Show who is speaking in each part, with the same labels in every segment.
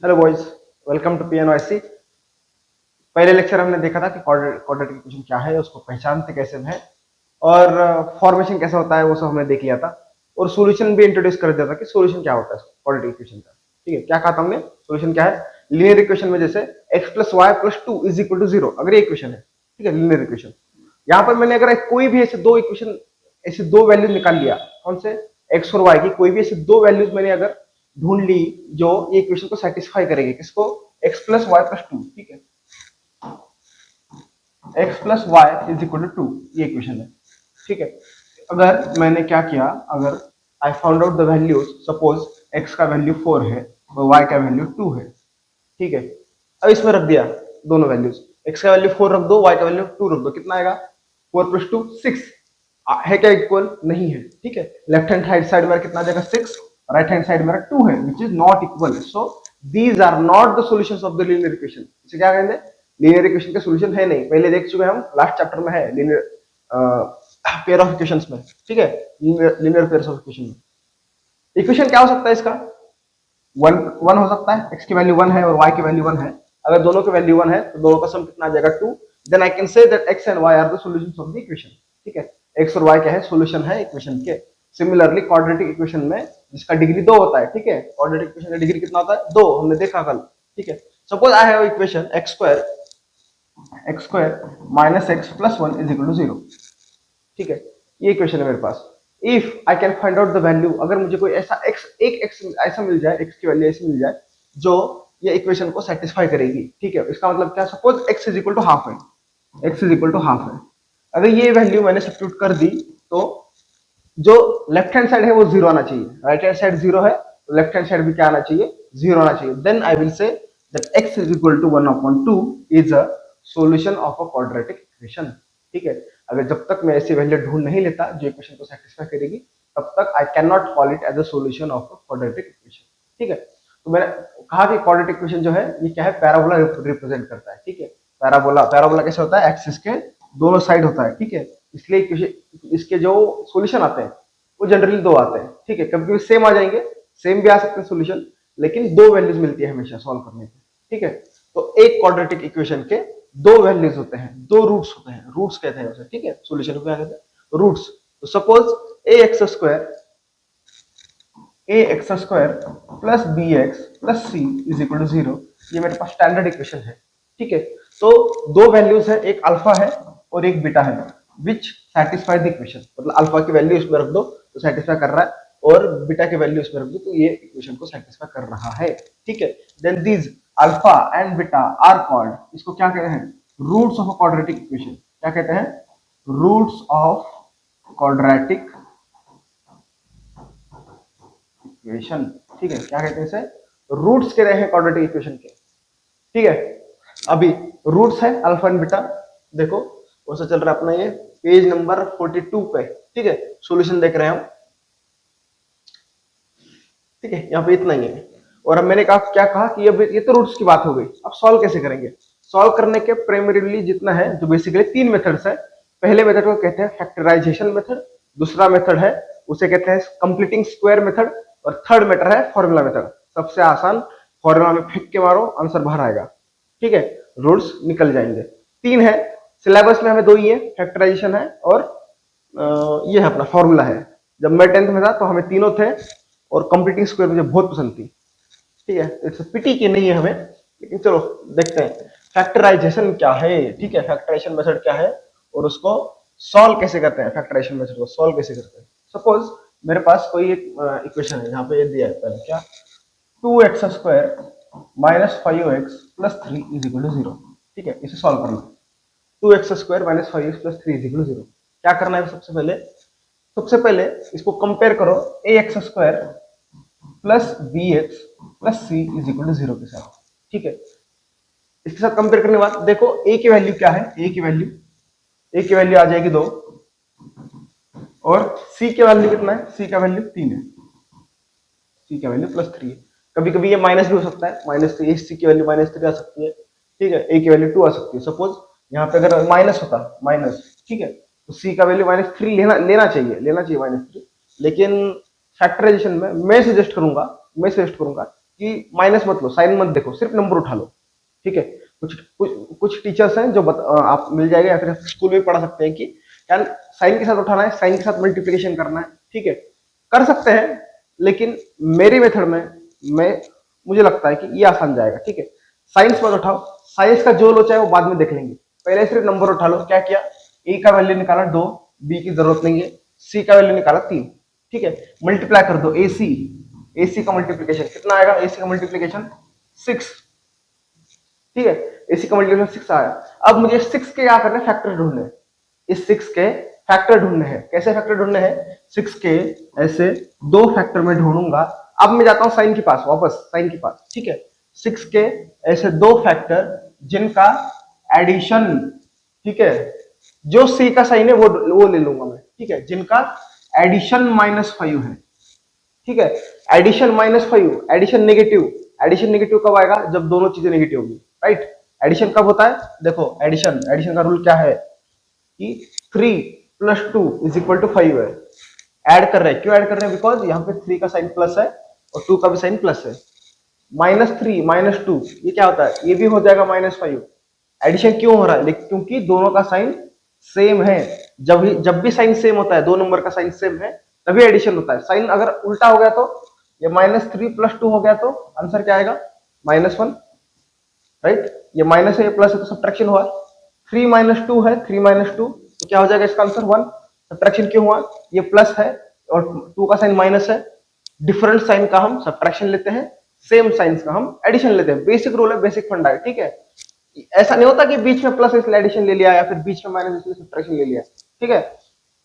Speaker 1: Hello boys, welcome to PNYC. पहले lecture हमने देखा था कि क्वाड्रेटिक इक्वेशन क्या है, उसको पहचानते कैसे हैं और फॉर्मेशन कैसा होता है, वो सब हमने देख लिया था। और सॉल्यूशन भी इंट्रोड्यूस कर दिया था कि सॉल्यूशन क्या होता है क्वाड्रेटिक इक्वेशन का। ठीक है, क्या कहा था हमने? सॉल्यूशन क्या है? लीनियर इक्वेशन में जैसे x plus Y plus two is equal to zero, अगर ये इक्वेशन है, ठीक है, लीनियर इक्वेशन। यहाँ पर मैंने अगर कोई भी ऐसे दो इक्वेशन, ऐसे दो वैल्यूज निकाल लिया, कौन से? एक्स और वाई की कोई भी ऐसे दो वैल्यूज मैंने अगर ढूंढ ली जो ये इक्वेशन को सेटिस्फाई करेगी, किसको? X plus Y plus two, ठीक है, X plus Y is equal to two, ये इक्वेशन है। ठीक है, अगर मैंने क्या किया, अगर I found out the values, suppose X का वैल्यू 4 है और वाई का वैल्यू 2 है, ठीक है। अब इसमें रख दिया दोनों वैल्यूज, एक्स का वैल्यू 4 रख दो, वाई का वैल्यू 2 रख दो, कितना आएगा? 4 प्लस 2 6 है क्या? इक्वल नहीं है, ठीक है। लेफ्ट हैंड साइड मेरा कितना आ जाएगा? 6, राइट हैंड साइड मेरा 2 है, which is not equal. So these are not the solutions of the linear equation. इसे क्या कहेंगे? लीनियर इक्वेशन का सॉल्यूशन है नहीं, पहले देख चुके हैं हम, लास्ट चैप्टर में है लीनियर पेयर ऑफ इक्वेशंस में, ठीक है, लीनियर पेयर ऑफ इक्वेशन में। इक्वेशन क्या हो सकता है इसका? वन वन हो सकता है, एक्स की वैल्यू 1 है और वाई की वैल्यू 1 है। अगर दोनों की वैल्यू 1 है तो दोनों का सम कितना आ जाएगा? 2। Then I can say that X and Y are the solutions of the equation, ठीक है। एक्स और वाई क्या है? सॉल्यूशन है इक्वेशन के। सिमिलरली क्वाड्रेटिक इक्वेशन में जिसका डिग्री 2 होता है, ठीक है, क्वाड्रेटिक इक्वेशन का डिग्री कितना होता है? 2, हमने देखा कल, ठीक है। Suppose I have equation x square minus x plus 1 is equal to 0, ठीक है, ये इक्वेशन है मेरे पास। If I can find out the value, अगर मुझे कोई ऐसा एक्स, एक एक्स ऐसा मिल जाए, एक्स की वैल्यू ऐसी मिल जाए जो ये इक्वेशन को सेटिस्फाई करेगी, ठीक है। इसका मतलब क्या? Suppose x is equal to half है, x is equal to half है। अगर ये वैल्यू मैंने सब्स्टिट्यूट कर दी तो जो लेफ्ट हैंड साइड है वो जीरो आना चाहिए, राइट हैंड साइड जीरो है तो लेफ्ट हैंड साइड भी क्या आना चाहिए? जीरो आना चाहिए। Then I will say that x is equal to 1/2 is a solution of a quadratic equation, ठीक है। अगर जब तक मैं ऐसी वैल्यू ढूंढ नहीं लेता जो इक्वेशन को सेटिस्फाई करेगी, तब तक I can not call it as a solution of a quadratic equation, ठीक है। तो मैंने कहा कि क्वाड्रेटिक इक्वेशन जो है ये क्या है? पैराबोला रिप्रेजेंट करता है, ठीक है। पैराबोला, पैराबोला कैसे होता है? एक्सिस के दोनों साइड होता है, ठीक है। इसलिए इसके जो सॉल्यूशन आते हैं वो जनरली दो आते हैं, ठीक है। कभी कभी सेम आ जाएंगे, सेम भी आ सकते हैं सॉल्यूशन, लेकिन दो वैल्यूज मिलती है हमेशा सॉल्व करने पे, ठीक है। तो एक क्वाड्रेटिक इक्वेशन के दो वैल्यूज होते हैं, दो रूट्स होते हैं, रूट्स कहते हैं उसे, ठीक है। सॉल्यूशन को क्या कहते हैं? रूट्स। तो suppose A x square plus B x plus C is equal to 0, ये मेरे पास स्टैंडर्ड इक्वेशन है, ठीक है। तो दो वैल्यूज है, एक अल्फा है और एक बीटा है, विच सेटिस्फाई द इक्वेशन। मतलब अल्फा की वैल्यू इसमें रख दो तो सेटिस्फाई कर रहा है, और बीटा की वैल्यू इसमें रख दो तो ये इक्वेशन को सेटिस्फाई कर रहा है, ठीक है। Then these alpha and beta are called, इसको क्या कहते हैं? Roots of a quadratic equation. क्या कहते हैं? रूट्स ऑफ क्वाड्रेटिक इक्वेशन, ठीक है। क्या कहते हैं इसे? रूट्स कह रहे हैं क्वाड्रेटिक इक्वेशन के, ठीक है। अभी रूट्स है अल्फा एंड बीटा, देखो कौन सा चल रहा है अपना, ये पेज नंबर 42 पे, ठीक है, सॉल्यूशन देख रहे हैं हम, ठीक है। यहाँ पे इतना ही है। और अब मैंने कहा, क्या कहा कि अब ये तो रूट्स की बात हो गई, अब सॉल्व कैसे करेंगे? सॉल्व करने के प्राइमरीली जितना है, जो बेसिकली तीन मेथड्स है। पहले मेथड को कहते हैं फैक्टराइजेशन मेथड, दूसरा मेथड है उसे कहते हैं कंप्लीटिंग स्क्वायर मेथड, और थर्ड मेथड है फॉर्मूला मेथड। सबसे आसान, फॉर्मूला में फेंक के मारो, आंसर बाहर आएगा, ठीक है, रूट्स निकल जाएंगे। तीन है, सिलेबस में हमें दो ही है, फैक्टराइजेशन है और ये है अपना फॉर्मूला है। जब मैं 10th में था तो हमें तीनों थे, और कंप्लीटिंग स्क्वायर मुझे बहुत पसंद थी, ठीक है। इट्स पिटी की नहीं है हमें, लेकिन चलो देखते हैं फैक्टराइजेशन क्या है, ठीक है, फैक्टराइजेशन मेथड क्या है और उसको सॉल्व कैसे करते हैं, फैक्टराइजेशन मेथड को सॉल्व कैसे करते हैं। सपोज मेरे पास कोई एक इक्वेशन है, यहाँ पे ये दिया है पहले, क्या? 2x² minus 5x plus 3 is equal to 0, ठीक है, इसे सॉल्व करना है। 2x² minus 5x plus 3 is equal to 0। क्या करना है? सबसे पहले इसको कंपेयर करो ax² plus bx plus c is equal to 0 के साथ, ठीक है। इसके साथ कंपेयर करने के बाद देखो a की वैल्यू क्या है, a की वैल्यू आ जाएगी 2, और c की वैल्यू कितना है? c का वैल्यू 3 है, c का वैल्यू प्लस 3 है। कभी कभी ये माइनस भी हो सकता है, -3, c की वैल्यू -3 आ सकती है, ठीक है, a की वैल्यू 2 आ सकती है। सपोज यहाँ पे अगर माइनस होता, माइनस, ठीक है, तो c का वैल्यू -3 लेना चाहिए -3। लेकिन फैक्टराइजेशन में मैं सजेस्ट करूंगा कि माइनस मत लो, साइन मत देखो, सिर्फ नंबर उठा लो, ठीक है। कुछ टीचर्स हैं जो आप मिल जाएगा या फिर स्कूल में पढ़ा सकते हैं कि क्या साइन के साथ उठाना है, साइन के साथ मल्टीप्लिकेशन करना है, ठीक है, कर सकते हैं। लेकिन मेरी मेथड में मैं मुझे लगता है कि ये आसान जाएगा, ठीक है। साइंस मत उठाओ, साइंस का जो लोचा है वो बाद में देख लेंगे, पहले सिर्फ नंबर उठा लो। क्या किया, ए का वैल्यू निकाला 2, बी की जरूरत नहीं है, सी का वैल्यू निकाला 3, ठीक है। मल्टीप्लाई कर दो, एसी का मल्टीप्लिकेशन कितना आएगा, एसी का मल्टीप्लिकेशन 6, ठीक है, एसी का मल्टीप्लिकेशन 6 आया। अब मुझे 6 के क्या करना है, फैक्टर ढूंढने हैं। इस 6 के फैक्टर ढूंढने हैं। कैसे फैक्टर ढूंढने हैं, 6 के ऐसे 2 फैक्टर में ढूंढूंगा। अब मैं जाता हूं साइन के पास, वापस साइन के पास, ठीक है। 6 के ऐसे 2 फैक्टर जिनका एडिशन, ठीक है, जो सी का साइन है वो ले लूंगा मैं, ठीक है, जिनका एडिशन -5 है, ठीक है। Addition -5, addition negative. Addition negative कब आएगा, जब दोनों चीजें नेगेटिव होगी, राइट। एडिशन कब होता है, देखो एडिशन का रूल क्या है कि 3 + 2 = 5 है। ऐड कर रहे हैं, क्यों ऐड कर रहे हैं, बिकॉज यहाँ पे 3 का साइन प्लस है और 2 का भी साइन प्लस है। -3 - 2 ये क्या होता है, ये भी हो जाएगा -5। एडिशन क्यों हो रहा है, क्योंकि दोनों का साइन सेम है। जब भी साइन सेम होता है, 2 नंबर का साइन सेम है, तभी एडिशन होता है। साइन अगर उल्टा हो गया तो, ये -3 + 2 हो गया तो आंसर क्या आएगा, -1, राइट। ये माइनस है, ये प्लस है, तो सब्ट्रैक्शन हुआ। 3 - 2 है, 3 - 2 तो क्या हो जाएगा इसका आंसर 1। सब्ट्रैक्शन क्यों हुआ, ये प्लस है और 2 का साइन माइनस है। डिफरेंट साइन का हम सब्ट्रैक्शन लेते हैं, सेम साइंस का हम एडिशन लेते हैं। बेसिक रूल है, बेसिक फंडा है, ठीक है। ऐसा नहीं होता कि बीच में प्लस इसलिए एडिशन ले लिया या फिर बीच में माइनस इसलिए सब्ट्रैक्शन ले लिया, ठीक है।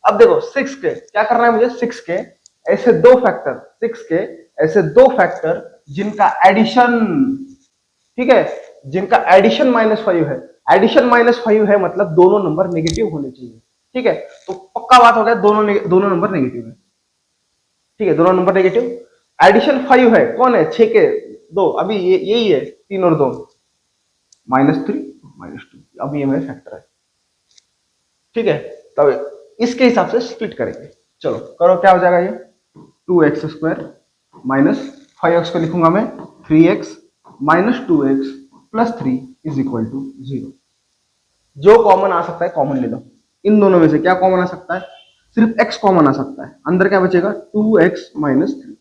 Speaker 1: अब देखो 6 के क्या करना है मुझे, 6 के ऐसे 2 फैक्टर, 6 के ऐसे 2 फैक्टर जिनका एडिशन, ठीक है, जिनका एडिशन -5 है। एडिशन -5 है मतलब दोनों नंबर नेगेटिव होने चाहिए, ठीक है। तो पक्का बात हो गया, दोनों नंबर नेगेटिव है, ठीक है, दोनों नंबर नेगेटिव। एडिशन 5 है, कौन है, 6 के 2, अभी ये यही है, 3 और 2 -3 -2, अभी ये मेरे फैक्टर है, ठीक है। तब इसके हिसाब से स्प्लिट करेंगे। चलो करो, क्या हो जाएगा ये 2x² - 5x को लिखूंगा मैं 3x - 2x + 3 = 0। जो कॉमन आ सकता है कॉमन ले लो। इन दोनों में से क्या कॉमन आ सकता है, सिर्फ x कॉमन आ सकता है। अंदर क्या बचेगा, 2x - 3,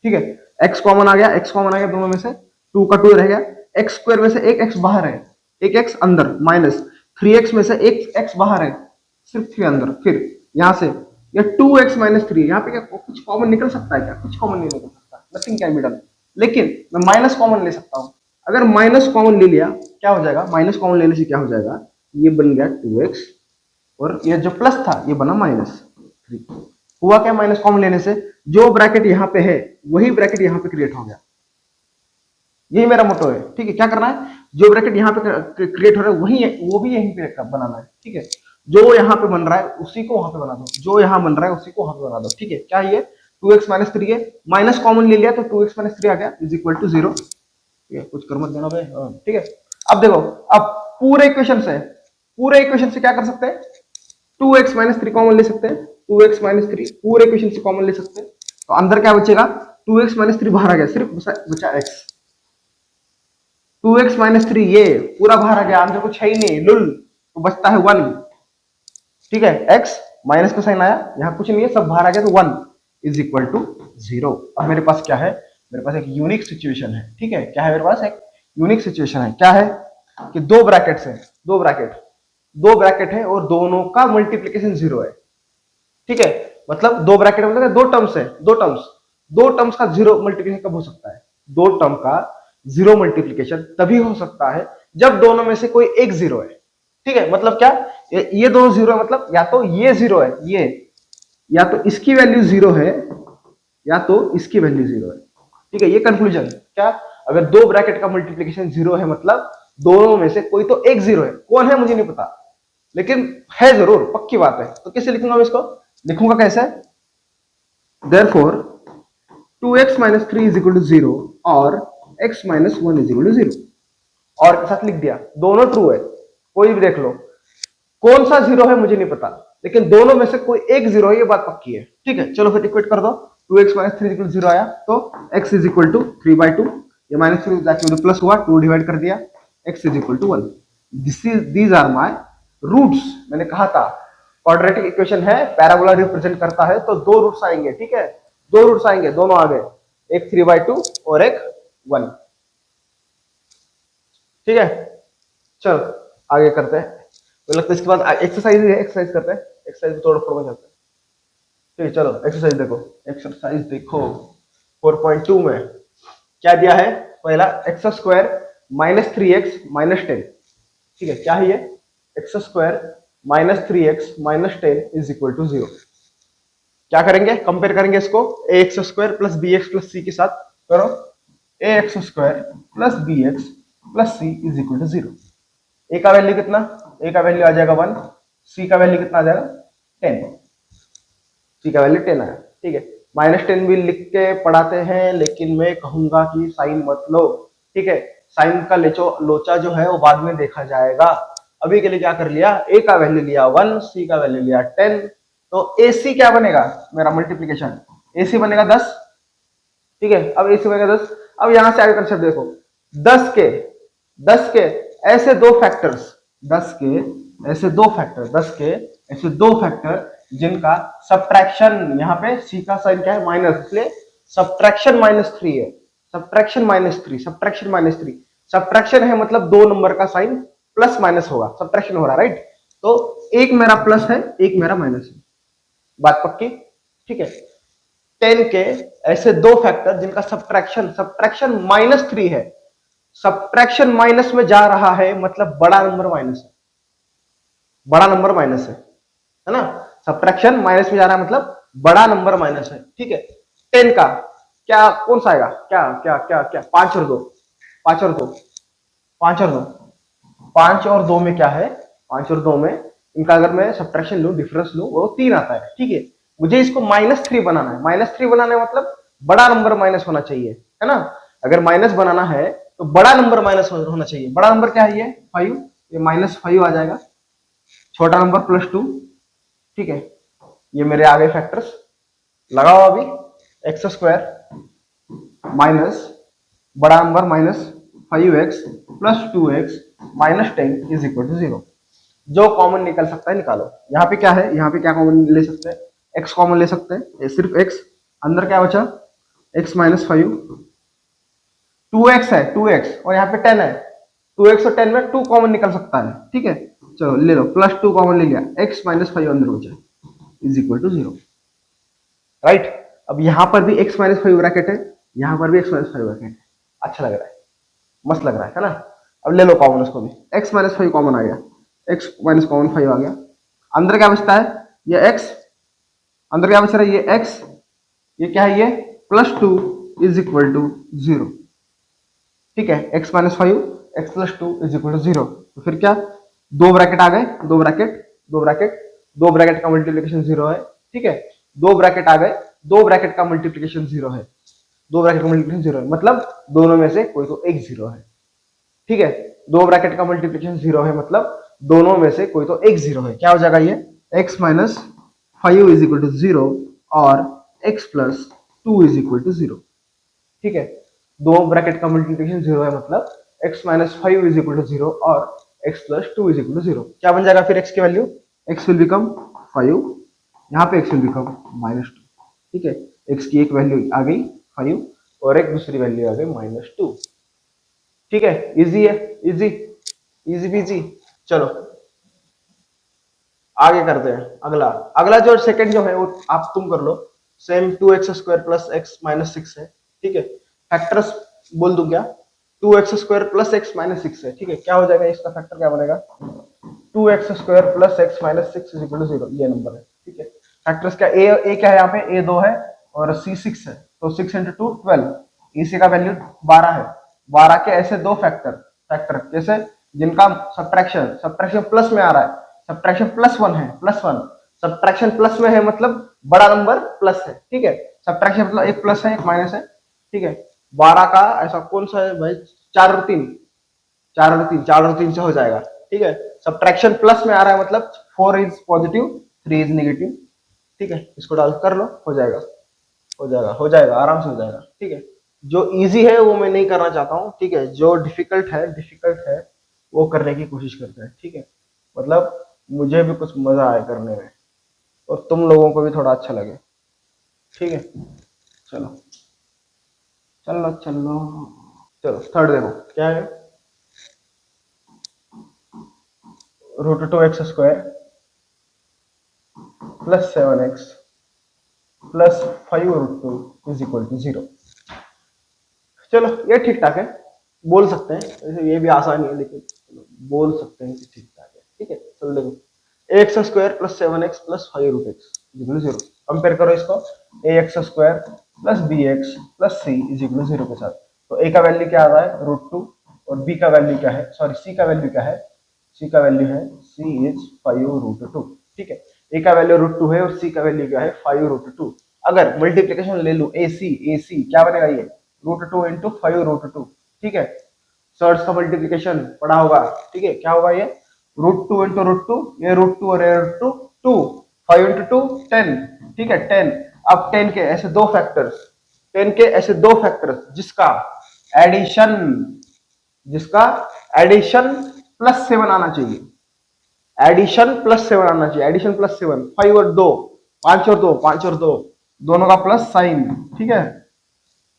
Speaker 1: ठीक है। x कॉमन आ गया, x कॉमन आ गया दोनों में से, 2 का 2 रह गया। x² में से एक x बाहर है, एक x अंदर, माइनस 3x में से एक x बाहर है, सिर्फ 3 अंदर। फिर यहां से ये 2x - 3, यहाँ पे क्या कुछ कॉमन निकल सकता है क्या, कुछ कॉमन नहीं निकल सकता, नथिंग कैन बी डन। लेकिन मैं माइनस कॉमन ले सकता हूं। अगर माइनस कॉमन ले लिया क्या हो जाएगा, माइनस कॉमन लेने से क्या हो जाएगा, ये बन गया 2x और ये जो प्लस था ये बना -3। हुआ क्या, माइनस कॉमन लेने से जो ब्रैकेट यहाँ पे है वही ब्रैकेट यहाँ पे क्रिएट हो गया। यही मेरा मोटो है, ठीक है। क्या करना है, जो ब्रैकेट यहाँ पे क्रिएट हो रहा है वही वो भी यहीं पे बनाना है, ठीक है। जो यहाँ पे बन रहा है उसी को वहां पे बना दो, जो यहाँ बन रहा है उसी को वहां पे बना दो, ठीक है। क्या ये 2x - 3 है, माइनस कॉमन ले लिया तो 2x - 3 आ गया = 0, ठीक है। कुछ कर मत देना भाई, ठीक है। अब देखो, अब पूरे इक्वेशन से क्या कर सकते हैं, 2x - 3 कॉमन ले सकते हैं, 2x - 3 पूरे इक्वेशन से कॉमन ले सकते हैं। तो अंदर क्या बचेगा, 2x - 3 बाहर आ गया, सिर्फ बचा x। 2x - 3 ये पूरा बाहर आ गया, अंदर कुछ है ही नहीं, लुल, तो बचता है 1, ठीक है। x माइनस का साइन आया, यहाँ कुछ नहीं है, सब बाहर आ गया, तो 1 = 0। अब मेरे पास क्या है, मेरे पास एक यूनिक सिचुएशन है, ठीक है। क्या है मेरे पास, एक यूनिक सिचुएशन है। क्या है कि दो ब्रैकेट्स हैं, दो ब्रैकेट है और दोनों का मल्टीप्लीकेशन 0 है, ठीक है। मतलब दो ब्रैकेट मतलब दो टर्म्स है, दो टर्म्स का 0 मल्टीप्लीकेशन कब हो सकता है, दो टर्म का 0 मल्टीप्लीकेशन तभी हो सकता है जब दोनों में से कोई एक 0 है, ठीक है। मतलब क्या, ये दोनों 0 है, मतलब या तो ये 0 है, ये या तो इसकी वैल्यू 0 है या तो इसकी वैल्यू 0 है, ठीक है। ये कंक्लूजन क्या, अगर दो ब्रैकेट का मल्टीप्लीकेशन 0 है मतलब दोनों में से कोई तो एक 0 है, कौन है मुझे नहीं पता, लेकिन है जरूर, पक्की बात है। तो कैसे लिखूंगा मैं इसको, लिखूंगा कैसे, therefore 2x - 3 = 0 और x - 1 = 0, और के साथ लिख दिया। दोनों ट्रू है, कोई भी देख लो, कौन सा 0 है मुझे नहीं पता, लेकिन दोनों में से कोई एक 0 है, ये बात पक्की है, ठीक है। चलो फिर इक्वेट कर दो, 2x माइनस 3 इक्वल 0 आया, तो x इज इक्वल टू 3/2, ये माइनस 3 जाके मुझे प्लस हुआ, 2 डिवाइड कर दिया, x is equal to 1। These are my roots. मैंने कहा था क्वाड्रेटिक इक्वेशन है, पैराबोला रिप्रेजेंट करता है, तो दो रूट्स आएंगे, ठीक है, दो रूट्स आएंगे, दोनों आ गए, एक 3/2 और एक 1। ठीक है, चलो आगे करते हैं। तो लगता है इसके बाद एक्सरसाइज है, एक्सरसाइज करते हैं, एक्सरसाइज को तोड़ फोड़ में करते हैं। ठीक है, चलो एक्सरसाइज देखो, एक्सरसाइज देखो 4.2 में क्या दिया है, पहला x square minus 3x minus 10। ठीक है, क्या है ये, x square minus 3x minus 10 is equal to 0। क्या करेंगे, कंपेयर करेंगे इसको a x square plus B x plus c के साथ, करो a x square plus B x plus C is equal to 0। A का वैल्यू कितना, ए का वैल्यू आ जाएगा 1, सी का वैल्यू कितना आ जाएगा 10, सी का वैल्यू 10 आया। ठीक है, माइनस 10 भी लिख के पढ़ाते हैं, लेकिन मैं कहूंगा कि साइन मत लो। ठीक है, साइन का लोचा जो है वो बाद में देखा जाएगा। अभी के लिए क्या कर लिया, ए का वैल्यू लिया 1, सी का वैल्यू लिया 10, तो ए सी क्या बनेगा, मेरा मल्टीप्लीकेशन ए सी बनेगा 10। ठीक है, अब ए सी बनेगा 10। अब यहां से आगे कंसेप्ट देखो, 10 के ऐसे दो फैक्टर्स, 10 के ऐसे दो फैक्टर, 10 के ऐसे दो फैक्टर जिनका सब्ट्रैक्शन, यहाँ पे सी का साइन क्या है माइनस, इसलिए सब्ट्रैक्शन -3 है, सब्ट्रैक्शन -3, सब्ट्रैक्शन -3, सब्ट्रैक्शन है मतलब दो नंबर का साइन प्लस माइनस होगा, सब्ट्रैक्शन हो रहा है, राइट। तो एक मेरा प्लस है, एक मेरा माइनस है, बात पक्की। ठीक है, 10 के ऐसे दो फैक्टर जिनका सब्ट्रैक्शन -3 है, सब्ट्रैक्शन माइनस में जा रहा है मतलब बड़ा नंबर माइनस है, बड़ा नंबर माइनस है ना, सब्ट्रैक्शन माइनस में जा रहा है मतलब बड़ा नंबर माइनस है। ठीक है, 10 का क्या कौन सा आएगा, क्या क्या क्या क्या 5 और 2, 5 और 2, 5 और 2, 5 और 2 में क्या है, 5 और 2 में इनका अगर मैं सब्ट्रैक्शन लूं, डिफरेंस लूं, वो 3 आता है। ठीक है, मुझे इसको -3 बनाना है, -3 बनाना है मतलब बड़ा नंबर माइनस होना चाहिए, है ना। अगर माइनस बनाना है तो बड़ा नंबर माइनस होना चाहिए। बड़ा नंबर क्या है, ये 5, ये -5 आ जाएगा, छोटा नंबर +2। ठीक है, ये मेरे आगे फैक्टर्स लगाओ अभी, एक्स स्क्वायर माइनस बड़ा number -5x plus 2x minus 10 is equal to 0। जो कॉमन निकल सकता है निकालो। यहाँ पे क्या है, यहाँ पे क्या कॉमन ले सकते हैं, x कॉमन ले सकते हैं, सिर्फ x, अंदर क्या बचा x -5, 2x है 2x और यहाँ पे 10 है, 2x और 10 में 2 कॉमन निकल सकता है। ठीक है, चलो ले लो, +2 कॉमन ले लिया, x -5 अंदर बचा इज इक्वल टू 0, राइट। अब यहां पर भी x -5 ब्रैकेट है, यहां पर भी x -5 ब्रैकेट है, अच्छा लग रहा है, मस्त लग रहा है ना। अब ले लो कॉमन उसको भी, x -5 कॉमन आ गया, x माइनस कॉमन 5 आ गया, अंदर क्या बचता है, ये x, अंदर क्या बच रहा है, ये x, ये क्या है, ये +2 इज इक्वल टू 0। ठीक है, x -5 x +2 is equal to 0। तो फिर क्या, दो ब्रैकेट आ गए, दो ब्रैकेट, दो ब्रैकेट, दो ब्रैकेट का मल्टीप्लिकेशन 0 है। ठीक है, दो ब्रैकेट आ गए, दो ब्रैकेट का मल्टीप्लिकेशन 0 है, दो ब्रैकेट का मल्टीप्लिकेशन 0 है मतलब दोनों में से कोई तो एक 0 है। ठीक है, दो ब्रैकेट का मल्टीप्लिकेशन 0 है मतलब दोनों में से कोई तो एक 0 है। क्या हो जाएगा ये, x -5 इज इक्वल टू 0 और x +2 इज इक्वल टू 0। ठीक है, दो ब्रैकेट का मल्टीप्लिकेशन 0 है मतलब x -5 इज इक्वल टू 0 और x +2 इज इक्वल टू 0। क्या बन जाएगा फिर x की वैल्यू, x विल बिकम 5, यहाँ पे x विल बिकम -2। ठीक है, x की एक वैल्यू आ गई 5 और एक दूसरी वैल्यू आ गई -2। ठीक है, इजी है, इजी इजी बीजी। चलो आगे करते हैं, अगला अगला जो सेकंड जो है वो आप तुम कर लो, सेम 2x² प्लस x -6 है। ठीक है, फैक्टर्स बोल दूं क्या, 2x² प्लस x -6 है। ठीक है, क्या हो जाएगा, इसका फैक्टर क्या बनेगा, 2x² plus x -6 is equal to 0, ये नंबर है। ठीक है, फैक्टर्स क्या, a क्या है, यहाँ पे a 2 है और c 6 है, तो 6 × 2 12, इसी का वैल्यू 12 है। 12 के ऐसे दो फैक्टर जैसे जिनका सब्ट्रैक्शन प्लस में आ रहा है, सब्ट्रैक्शन +1 है, +1, सब्ट्रैक्शन प्लस में है मतलब बड़ा नंबर प्लस है। ठीक है, सब्ट्रैक्शन मतलब एक प्लस है एक माइनस है। ठीक है, 12 का ऐसा कौन सा है भाई, 4 और 3, 4 और 3 से हो जाएगा। ठीक है, सब्ट्रैक्शन प्लस में आ रहा है मतलब 4 इज पॉजिटिव, 3 इज नेगेटिव। ठीक है, इसको डाल कर लो, हो जाएगा, हो जाएगा आराम से हो जाएगा, ठीक है। जो इजी है वो मैं नहीं करना चाहता हूँ, ठीक है। जो डिफिकल्ट है वो करने की कोशिश करते हैं, ठीक है। मतलब मुझे भी कुछ मजा आए करने में और तुम लोगों को भी थोड़ा अच्छा लगे, ठीक है। चलो चलो चलो चलो थर्ड देखो क्या है। √2x² plus 7x plus 5√2 = 0। चलो ये ठीक ठाक है, बोल सकते हैं, वैसे ये भी आसान है लेकिन चलो बोल सकते हैं कि ठीक ठाक है, ठीक है। चलो देखो ax² plus 7x plus 5√x = 0। Compare करो इसको ax² plus bx plus c = 0 के साथ। तो a का वैल्यू क्या आ रहा है √2 और b का वैल्यू क्या है, सॉरी c का वैल्यू क्या है, c का वैल्यू है c इज 5√2, ठीक है। a का वैल्यू √2 है और c का वैल्यू क्या है 5√2। अगर मल्टीप्लीकेशन ले लूं ac क्या बनेगा ये √2 इंटू 5√2, ठीक है। सर्च का मल्टीप्लीकेशन पढ़ा होगा, ठीक है। क्या होगा ये √2 इंटू √2, ये √2 और ये √2 2, 5 इंटू 2 10, ठीक है 10। अब 10 के ऐसे दो फैक्टर्स, 10 के ऐसे दो फैक्टर्स एडिशन जिसका एडिशन +7 आना चाहिए, एडिशन +7 आना चाहिए, एडिशन +7, 5 और 2 5 और 2 5 और 2 दोनों का प्लस साइन, ठीक है।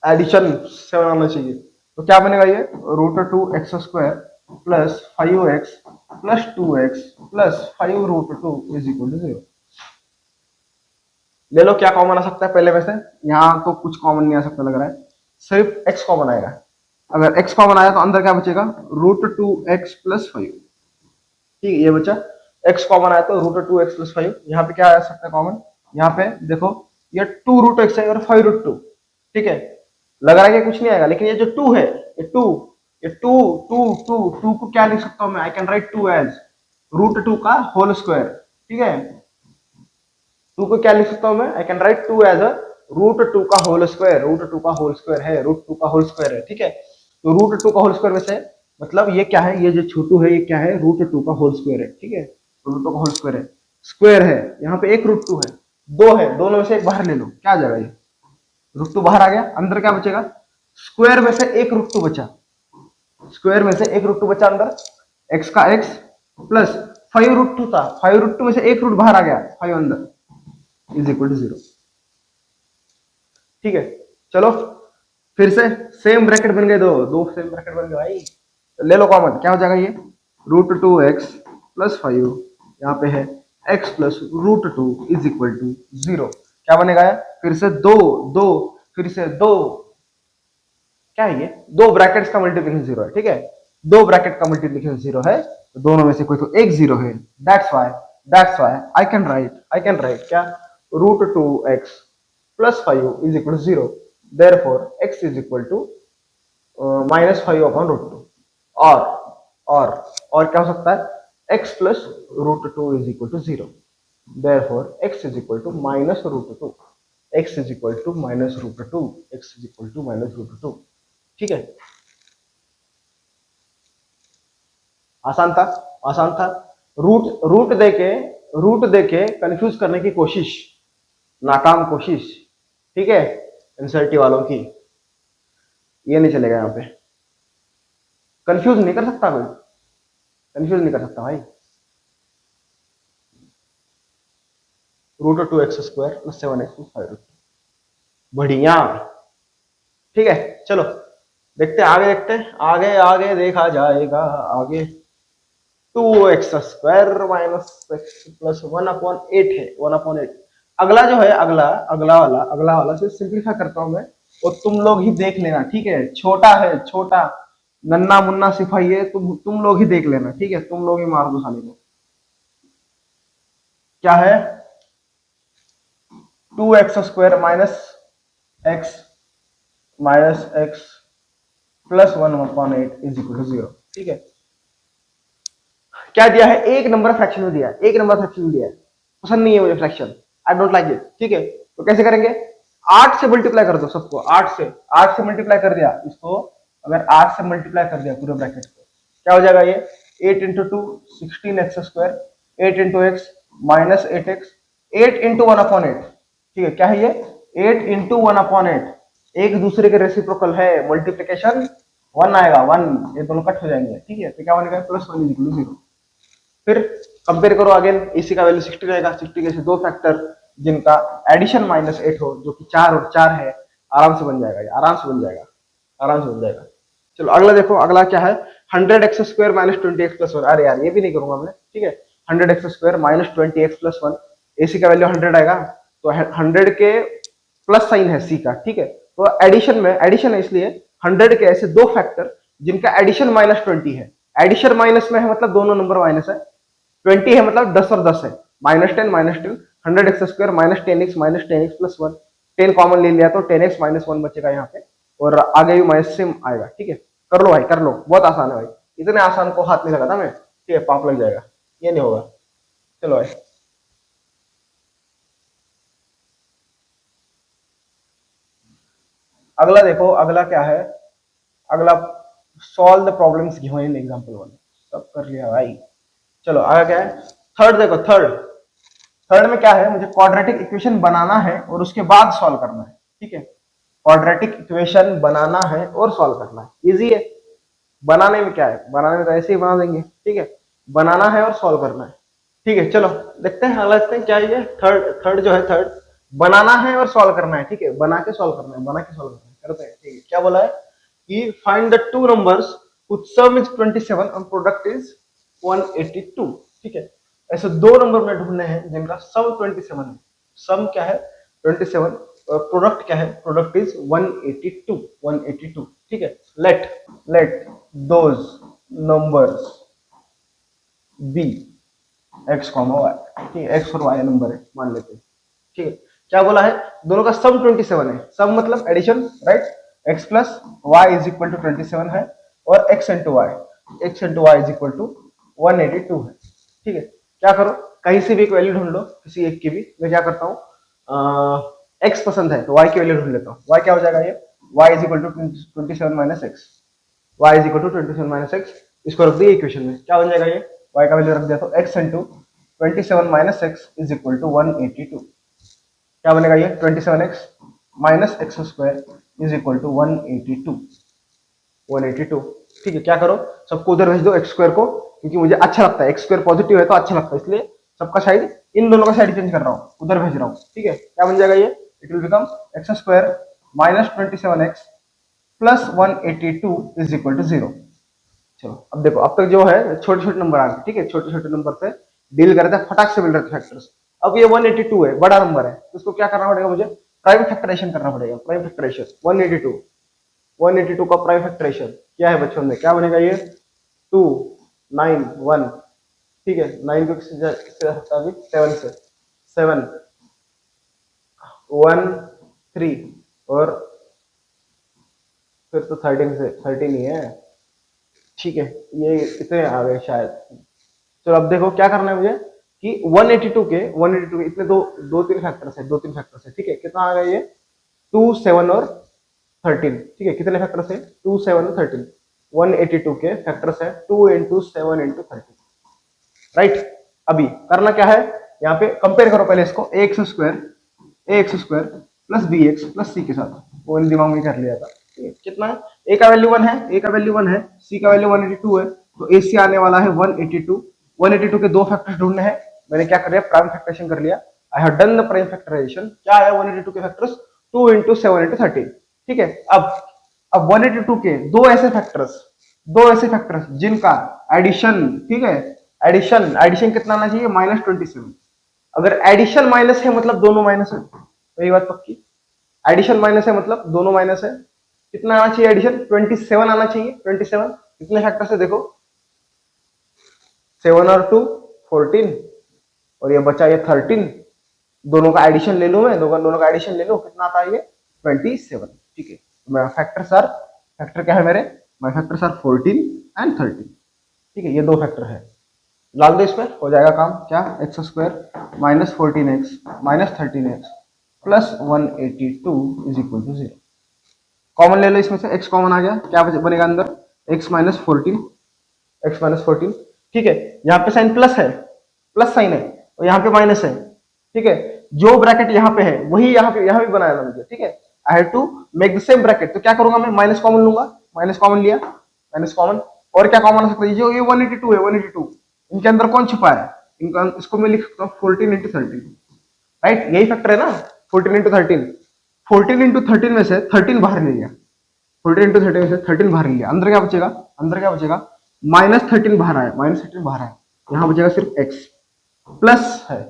Speaker 1: एडिशन 7 आना चाहिए, तो क्या बनेगा ये √2x² plus 5x plus 2x plus 5√2 = 0। ले लो क्या कॉमन आ सकता है पहले में से, यहाँ तो कुछ कॉमन नहीं आ सकता लग रहा है, सिर्फ x कॉमन आएगा। अगर x कॉमन आया तो अंदर क्या बचेगा √2x प्लस 5, ठीक है ये बचा। x कॉमन आया तो √2x प्लस 5, यहाँ पे क्या आ सकता है कॉमन, यहाँ पे देखो ये 2√x है और 5√2, ठीक है। लग रहा है कि कुछ नहीं आएगा, लेकिन ये जो 2 है ये 2 को क्या लिख सकता हूं मैं, आई कैन राइट 2 एज √2 का होल स्क्वायर, ठीक है। 2 को क्या लिख सकता हूं मैं, आई कैन राइट 2 एज √2 का होल स्क्वायर, √2 का होल स्क्वायर है, √2 का होल स्क्वायर है, ठीक है। तो √2 का होल स्क्वायर में से मतलब ये क्या है, ये जो छोटू है ये क्या है √2 का होल स्क्वायर है, ठीक है। √2 का होल स्क्वायर है, यहाँ पे एक √2 है, दो है, दोनों में से एक बाहर ले लो, क्या आ जाएगा ये √2 बाहर आ गया, अंदर क्या बचेगा स्क्वायर में से एक √2 बचा, स्क्वायर में से एक √2 बचा अंदर, x का x प्लस 5√2 था, 5√2 में से एक रूट बाहर आ गया 5 अंदर = 0, ठीक है। चलो फिर से सेम ब्रैकेट बन गए, दो सेम ब्रैकेट बन गए भाई। तो ले लो कॉमन, क्या हो जाएगा ये √2x प्लस 5, यहाँ पे है x प्लस √2 = 0। क्या बनेगा यार, फिर से दो दो फिर से दो, क्या है ये दो ब्रैकेट्स का मल्टीप्लिकेशन 0 है, ठीक है। दो ब्रैकेट का मल्टीप्लिकेशन 0 है तो दोनों में से कोई तो एक 0 है, that's why I can right क्या √2x प्लस 5 = 0, therefore x = -5/√2। और और क्या हो सकता है x plus √2 = 0, therefore x = -√2, x = -√2, x = -√2, ठीक है। आसान था, आसान था। रूट देके कंफ्यूज करने की कोशिश, नाकाम कोशिश, ठीक है। एनसीईआरटी वालों की ये नहीं चलेगा, यहाँ पे कंफ्यूज नहीं कर सकता कोई, कंफ्यूज नहीं कर सकता भाई। √2x² प्लस 7x प्लस 5, बढ़िया, ठीक है। चलो देखते हैं आगे, देखते हैं आगे, आगे देखा जाएगा आगे। 2x² माइनस x प्लस 1/8 है, 1/8। अगला जो है, अगला वाला सिर्फ सिंप्लीफाई करता हूं मैं और तुम लोग ही देख लेना, ठीक है। छोटा है, छोटा नन्ना मुन्ना सिपाही है, तुम लोग ही देख लेना, ठीक है। तुम लोग ही मार दो साले को। क्या है 2x² x प्लस 1/8 = 0, ठीक है। क्या दिया है, एक नंबर फ्रैक्शन में दिया है, एक नंबर फ्रैक्शन में दिया है, पसंद नहीं है मुझे fraction, I don't like it, ठीक है। तो कैसे करेंगे, 8 से मल्टीप्लाई कर दो सबको, 8 से मल्टीप्लाई कर दिया इसको, अगर 8 से मल्टीप्लाई कर दिया पूरे ब्रैकेट को, क्या हो जाएगा ये 8 into 2 16x², 8 into x -8x, 8 into 1/8, ठीक है। क्या है ये 8 इंटू 1/8 एक दूसरे के रेसिप्रोकल है, मल्टीप्लीकेशन 1 आएगा, 1, ये दोनों कट हो जाएंगे, ठीक है। तो क्या बनेगा, +1 इज इक्वल टू 0। फिर कंपेयर करो अगेन, एसी का वैल्यू 60 रहेगा, 60 के से दो फैक्टर जिनका एडिशन -8 हो, जो कि 4 और 4 है, आराम से बन जाएगा, ये आराम से बन जाएगा, आराम से बन जाएगा। चलो अगला देखो, अगला क्या है, 100x² - 20x+1। अरे यार ये भी नहीं करूंगा मैं, ठीक है। 100x² - 20x+1, एसी का वैल्यू 100 आएगा, तो 100 के प्लस साइन है सी का, ठीक है। तो एडिशन में, एडिशन है इसलिए 100 के ऐसे दो फैक्टर जिनका एडिशन -20 है, एडिशन माइनस में है मतलब दोनों नंबर माइनस है, 20 है मतलब 10 और 10 है, -10 -10, 100x² - 10x - 10x+1, 10 कॉमन ले लिया तो 10x - 1 बचेगा यहाँ पे, और आगे भी माइनस सेम आएगा, ठीक है। कर लो भाई, कर लो, बहुत आसान है भाई, इतने आसान को हाथ नहीं लगाता मैं, ठीक है, पाप लग जाएगा, ये नहीं होगा। चलो भाई, अगला देखो, अगला क्या है, अगला solve the problems given in example 1, सब कर लिया भाई। चलो आगे क्या है, थर्ड देखो, थर्ड, थर्ड में क्या है, मुझे क्वाड्रेटिक इक्वेशन बनाना है और उसके बाद सॉल्व करना है, ठीक है। क्वाड्रेटिक इक्वेशन बनाना है और सॉल्व करना है, इजी है। बनाने में क्या है, बनाने में तो ऐसे ही बना देंगे, ठीक है। बनाना है और सॉल्व करना है, ठीक है। चलो देखते हैं, अगला देखते हैं क्या है, थर्ड, थर्ड जो है, थर्ड बनाना है और सॉल्व करना है, ठीक है। बना के सॉल्व करना है, बना के सॉल्व करना है, करते हैं, ठीक है। क्या बोला है कि find the two numbers which some is 27 और प्रोडक्ट इज 182, ठीक है। ऐसे दो नंबर में ढूंढने हैं जिनका सम 27 है, सम क्या है 27, और प्रोडक्ट क्या है, प्रोडक्ट इज 182, 182, ठीक है। Let let those numbers be x, y, ठीक है, x और y नंबर है मान लेते हैं, ठीक है। क्या बोला है, दोनों का सम 27 है, सम मतलब addition, right. x plus Y is equal to 27 है, और x into Y is equal to 182 है, ठीक है। क्या करो, कहीं से भी एक वैल्यू ढूंढ लो, किसी एक की भी। मैं क्या करता हूँ, x पसंद है तो y की वैल्यू ढूंढ लेता हूँ। y क्या हो जाएगा, ये y is equal to 27 minus X, y is equal to 27 minus X, इसको रख दिया इक्वेशन में, क्या बन जाएगा, ये y का वैल्यू रख दिया तो x into 27 minus X is equal to 182। क्या बनेगा, ये 27x minus X square is equal to 182, 182, ठीक है। क्या करो, सबको उधर भेज दो x स्क्वायर को, क्योंकि मुझे अच्छा लगता है, x स्क्वायर पॉजिटिव है तो अच्छा लगता है, इसलिए सबका साइड, इन दोनों का साइड चेंज कर रहा हूँ, उधर भेज रहा हूँ, ठीक है। क्या बन जाएगा, ये it will become x square minus 27x plus 182 is equal to 0। चलो अब देखो, अब तक जो है छोटे छोटे नंबर आ गए, ठीक है, छोटे छोटे नंबर से डील करते हैं, फटाक से मिल रहे थे फैक्टर्स। अब ये 182 है, बड़ा नंबर है, तो इसको क्या करना पड़ेगा, मुझे प्राइम फैक्टराइजेशन करना पड़ेगा, प्राइम फैक्टराइजेशन 182, 182 का प्राइम फैक्टराइजेशन क्या है बच्चों में, क्या बनेगा, ये 2 9 1, ठीक है। 9 को किससे जा सकता है, 7 से, 7 1 3, और फिर तो 13 से, 13 ही है, ठीक है। ये इतने आ गए शायद। चलो अब देखो क्या करना है मुझे, कि 182 के इतने दो दो तीन फैक्टर्स है, दो तीन फैक्टर्स है, ठीक है। कितना आ गया ये, 2 7 और 13, ठीक है। कितने फैक्टर्स है, 2 7 और 13, 182 के फैक्टर्स है 2 इंटू 7 इंटू 13, राइट। अभी करना क्या है, यहाँ पे कंपेयर करो पहले इसको, a x square plus B x plus c के साथ, वो इन दिमाग में कर लिया था, कितना है, ए का वैल्यू 1 है, ए का वैल्यू 1 है, सी का वैल्यू 182 है, तो ए सी आने वाला है 182, 182 के दो फैक्टर्स ढूंढने हैं, मैंने क्या कर लिया, प्राइम फैक्टराइजेशन कर लिया, I have done the prime factorization. क्या आया 182 के फैक्टर्स, 2 इंटू 7 इंटू 13, ठीक है। अब 182 के दो ऐसे फैक्टर्स जिनका एडिशन, ठीक है, एडिशन, एडिशन कितना आना चाहिए, -27, अगर एडिशन माइनस है मतलब दोनों माइनस है, तो ये बात पक्की, एडिशन माइनस है मतलब दोनों माइनस है। कितना आना चाहिए एडिशन, 27 आना चाहिए, 27, कितने फैक्टर से देखो, 7 और 2 14, और ये बचा ये 13, दोनों का एडिशन ले लो, मैं दोनों का एडिशन ले लो, कितना आता है ये 27, ठीक है। मेरा फैक्टर क्या है मेरे, माय फैक्टर्स आर 14 एंड 13, ठीक है। ये दो फैक्टर है, डाल दो इसमें, हो जाएगा काम, क्या, X square minus 14x minus 13x plus 182 is equal to 0। Common ले लो इसमें से, x कॉमन आ गया, क्या बनेगा अंदर, x माइनस 14, ठीक है। यहाँ पे साइन प्लस है, प्लस साइन है, और यहाँ पे माइनस है, ठीक है। जो ब्रैकेट यहाँ पे है वही यहाँ भी बनाना मुझे, ठीक है। I have to make the same bracket, तो क्या करूंगा मैं, माइनस कॉमन लूंगा, माइनस कॉमन लिया, माइनस कॉमन, और क्या कॉमन हो सकता है, जो ये 182 है, 182 इनके अंदर कौन छुपा है, इनका इसको मैं लिख सकता हूँ 14 इंटू 13, राइट, यही फैक्टर है ना, 14 इंटू 13, 14 इंटू 13 में से 13 बाहर ले लिया, 14 इंटू 13 में से 13 बाहर ले लिया, अंदर क्या बचेगा, अंदर क्या बचेगा, माइनस 13 बाहर आया, माइनस 13 बाहर आया, यहाँ बचेगा सिर्फ एक्स, प्लस है,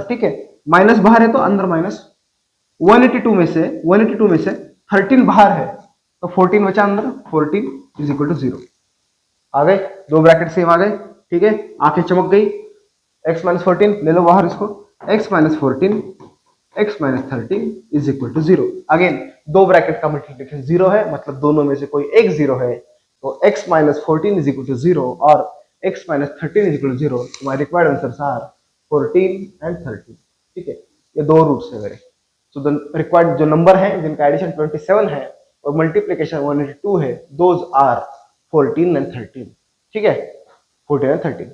Speaker 1: ठीक है, माइनस बाहर है तो अंदर माइनस, 182 में से 13 बाहर है तो 14 बचा अंदर, 14 इज इक्वल टू 0, आ गए, दो ब्रैकेट सेम आ गए, ठीक है, आंखें चमक गई, x माइनस 14 ले लो बाहर इसको, x minus 14 x minus 13 is equal to 0, again दो ब्रैकेट का मल्टीप्लिकेशन 0 है, मतलब दोनों में से कोई एक 0 है, तो x minus 14 is equal to 0 और x minus 13 is equal to 0, तो my required answers are 14 and 13, ठीक है, ये दो रूट्स है मेरे। सो द रिक्वायर्ड जो नंबर है जिनका एडिशन 27 है और मल्टीप्लिकेशन 182 है, दोज आर 14 एंड 13, ठीक है, 14 एंड 13,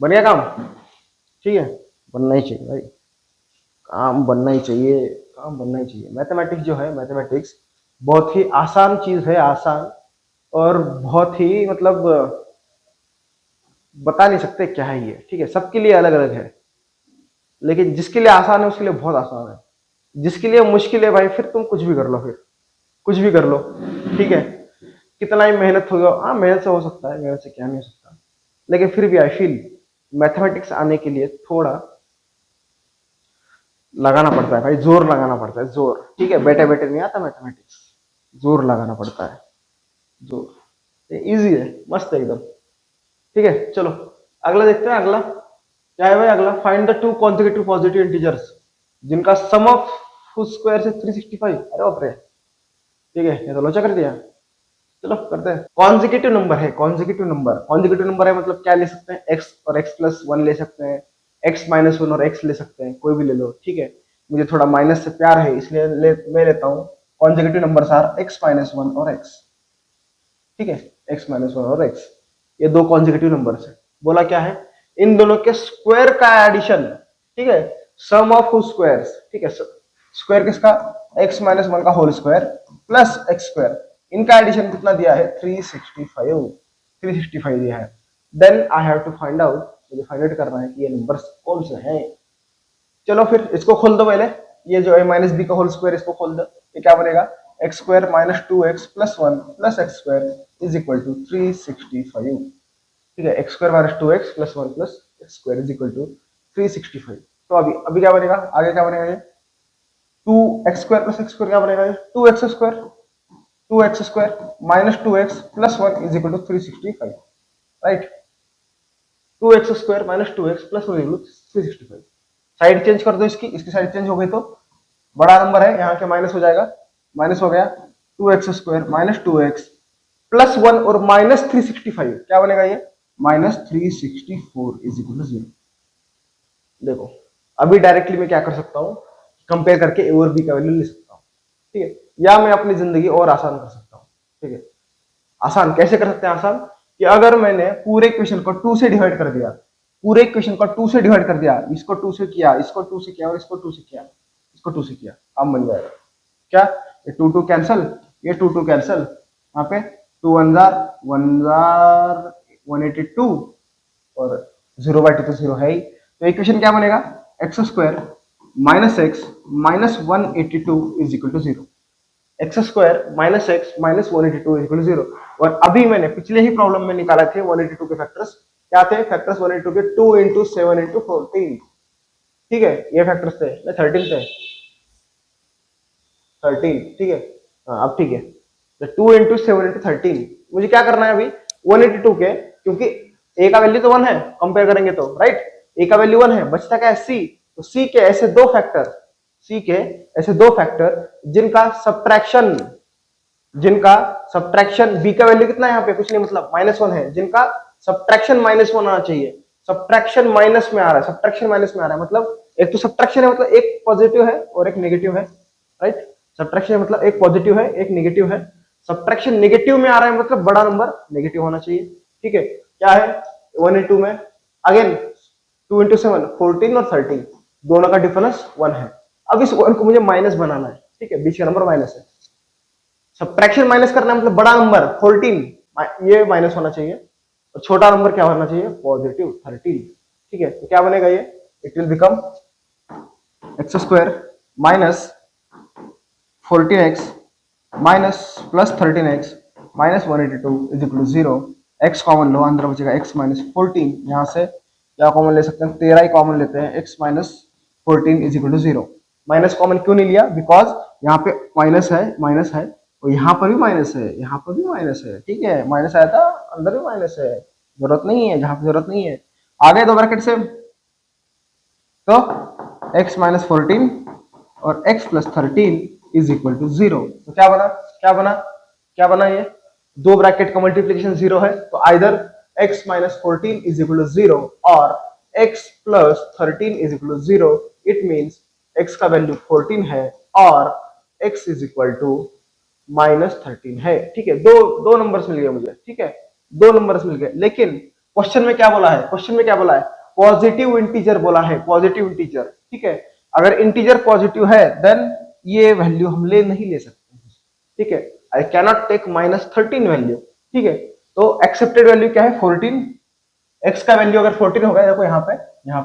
Speaker 1: बन गया काम, ठीक है, बनना ही चाहिए भाई, काम बनना ही चाहिए, काम बनना ही चाहिए। मैथमेटिक्स जो है, मैथमेटिक्स बहुत ही आसान चीज है, आसान, और बहुत ही मतलब बता नहीं सकते क्या है ये, ठीक है, सबके लिए अलग अलग है, लेकिन जिसके लिए आसान है उसके लिए बहुत आसान है, जिसके लिए मुश्किल है भाई फिर तुम कुछ भी कर लो, फिर कुछ भी कर लो, ठीक है, कितना ही मेहनत होगा, हाँ मेहनत से हो सकता है, मेहनत से क्या नहीं हो सकता, लेकिन फिर भी आई फील मैथमेटिक्स आने के लिए थोड़ा लगाना पड़ता है भाई, जोर लगाना पड़ता है, जोर, ठीक है, बैठे बैठे नहीं आता मैथमेटिक्स, जोर लगाना पड़ता है, जोर, इजी है, मस्त है एकदम, ठीक है। चलो अगला देखते हैं, अगला क्या है भाई, अगला find the two consecutive positive integers जिनका सम ऑफ स्क्वायर से 365, अरे बाप रे, ठीक है, ये तो लोचा कर दिया, चलो करते हैं। कॉन्जिक्यूटिव नंबर है, कॉन्जिक्यूटिव नंबर है, मतलब क्या ले सकते हैं, x और x प्लस 1 ले सकते हैं, x माइनस 1 और x ले सकते हैं, कोई भी ले लो, ठीक है, मुझे थोड़ा माइनस से प्यार है इसलिए मैं लेता हूँ consecutive numbers are x minus 1 और x, ठीक है, x माइनस 1 और x, ये दो कॉन्जिक्यूटिव नंबर्स है, बोला क्या है, इन दोनों के स्क्वायर का एडिशन, ठीक है, सम ऑफ स्क्वायर्स, ठीक है, स्क्वायर किसका, x माइनस 1 का whole square plus x square, इनका एडिशन कितना दिया है, 365 दिया है, then I have to find out, मुझे फाइंड आउट करना है कि ये नंबर्स कौन से हैं। चलो फिर इसको खोल दो पहले, ये जो a माइनस बी का होल स्क्वायर इसको खोल दो, ये क्या बनेगा, X square minus 2x plus 1 plus x square is equal to 365, ठीक है, x square minus 2x plus 1 plus x square is equal to 365, तो अभी क्या बनेगा, आगे क्या बनेगा, ये 2x square plus x square क्या बनेगा, 2x square minus 2x plus 1 is equal to 365, right, 2x square minus 2x plus 1 equal to 365, side change कर दो इसकी साइड चेंज हो गई तो बड़ा नंबर है, यहाँ के माइनस हो जाएगा, माइनस हो गया, 2x square minus 2x plus 1 और माइनस 365 क्या बनेगा, ये माइनस 364 इज इक्वल टू 0। देखो अभी डायरेक्टली मैं क्या कर सकता हूँ, कंपेयर करके ए और बी का वैल्यू ले सकता हूँ, ठीक है, या मैं अपनी जिंदगी और आसान कर सकता हूँ, ठीक है, आसान कैसे कर सकते हैं, आसान कि अगर मैंने पूरे इक्वेशन को 2 से डिवाइड कर दिया, पूरे इक्वेशन को 2 से डिवाइड कर दिया, इसको 2 से किया, इसको 2 से किया और इसको 2 से किया, इसको 2 से किया, अब बन जाएगा क्या, ये 2 2 कैंसल, ये 2 2 कैंसल, यहाँ पे 2 1 जार 182 और 0/2 तो 0 है ही, तो इक्वेशन क्या बनेगा, X square minus X minus 182 is equal to 0, X square minus X minus 182 is equal to 0, और अभी मैंने पिछले ही प्रॉब्लम में निकाला थे 182 के फैक्टर्स, क्या थे फैक्टर्स 182 के, 2 इंटू 7 इंटू 14, ठीक है, ये फैक्टर्स थे, 13 थे, 13, ठीक है, हाँ अब ठीक है, तो 2 इंटू 7 इंटू 13, मुझे क्या करना है अभी 182 के, क्योंकि ए का वैल्यू तो 1 है, कंपेयर करेंगे तो, राइट, ए का वैल्यू 1 है, बचता क्या है सी, तो सी के ऐसे दो फैक्टर, सी के ऐसे दो फैक्टर जिनका सब्ट्रैक्शन बी का वैल्यू कितना है, यहाँ पे कुछ नहीं, मतलब -1 है, जिनका सब्ट्रैक्शन -1 आना चाहिए, सब्ट्रैक्शन माइनस में आ रहा है, सब्ट्रैक्शन माइनस में आ रहा है, मतलब एक तो सब्ट्रैक्शन है, मतलब एक पॉजिटिव है और एक नेगेटिव है, राइट, सब्ट्रैक्शन मतलब एक पॉजिटिव है एक नेगेटिव है, सब्ट्रैक्शन नेगेटिव में आ रहा है, मतलब बड़ा नंबर नेगेटिव होना चाहिए, ठीक है, क्या है 182 में, अगेन 2 इंटू 7 14 और 13, दोनों का डिफरेंस 1 है। अब इस 1 को मुझे माइनस बनाना है, ठीक है, बीच का नंबर माइनस है। सब्ट्रैक्शन माइनस करना है, मतलब बड़ा नंबर 14 ये माइनस होना चाहिए और छोटा नंबर क्या होना चाहिए, पॉजिटिव 13, ठीक है। तो क्या बनेगा ये, it will become x square minus 14x minus plus 13x minus 182 is equal to 0। x common लो, अंदर बचेगा x माइनस 14, यहाँ से क्या कॉमन ले सकते हैं, 13 ही कॉमन लेते हैं, x minus 14 is equal to 0। Minus common क्यों नहीं लिया, बिकॉज यहाँ पे माइनस है और यहाँ पर भी माइनस है, यहाँ पर भी माइनस है, ठीक है, माइनस आया था, अंदर भी माइनस है, जरूरत नहीं है, जहां पे जरूरत नहीं है। आगे दो ब्रैकेट से, तो x माइनस 14 और x plus 13 is equal to 0। तो क्या बना, क्या बना ये, दो ब्रैकेट का मल्टीप्लीकेशन 0 है, तो either x minus 14 is equal to 0 और x plus 13 is equal to 0। It means x का वैल्यू 14 है और x is equal to minus 13 है, ठीक है। दो नंबर्स मिल गए मुझे, ठीक है, दो नंबर्स मिल गए। लेकिन क्वेश्चन में क्या बोला है, पॉजिटिव इंटीजर बोला है, पॉजिटिव इंटीजर, ठीक है। अगर इंटीजर पॉजिटिव है देन ये वैल्यू हम नहीं ले सकते, ठीक है। I cannot take minus 13 value, ठीक है। तो एक्सेप्टेड वैल्यू क्या है, 14। एक्स का वैल्यू अगर 14 होगा, देखो यहाँ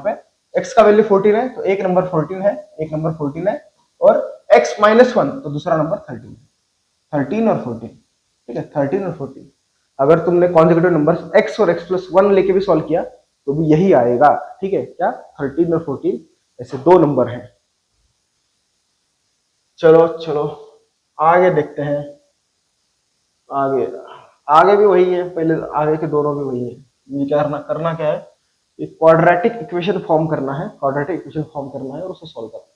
Speaker 1: पे एक्स का वैल्यू 14 है, तो एक नंबर 14 है, और एक्स माइनस 1 तो दूसरा नंबर 13 है, 13 और 14, ठीक है, 13 और 14। अगर तुमने कॉन्जिक्यूटिव नंबर्स x और x प्लस 1 लेके भी सॉल्व किया तो भी यही आएगा, ठीक है, क्या 13 और 14 ऐसे दो नंबर हैं। चलो आगे देखते हैं, आगे भी वही है, पहले आगे के दोनों भी वही है। ये करना क्या है, एक क्वाड्रेटिक इक्वेशन फॉर्म करना है, और उसे सॉल्व करना है,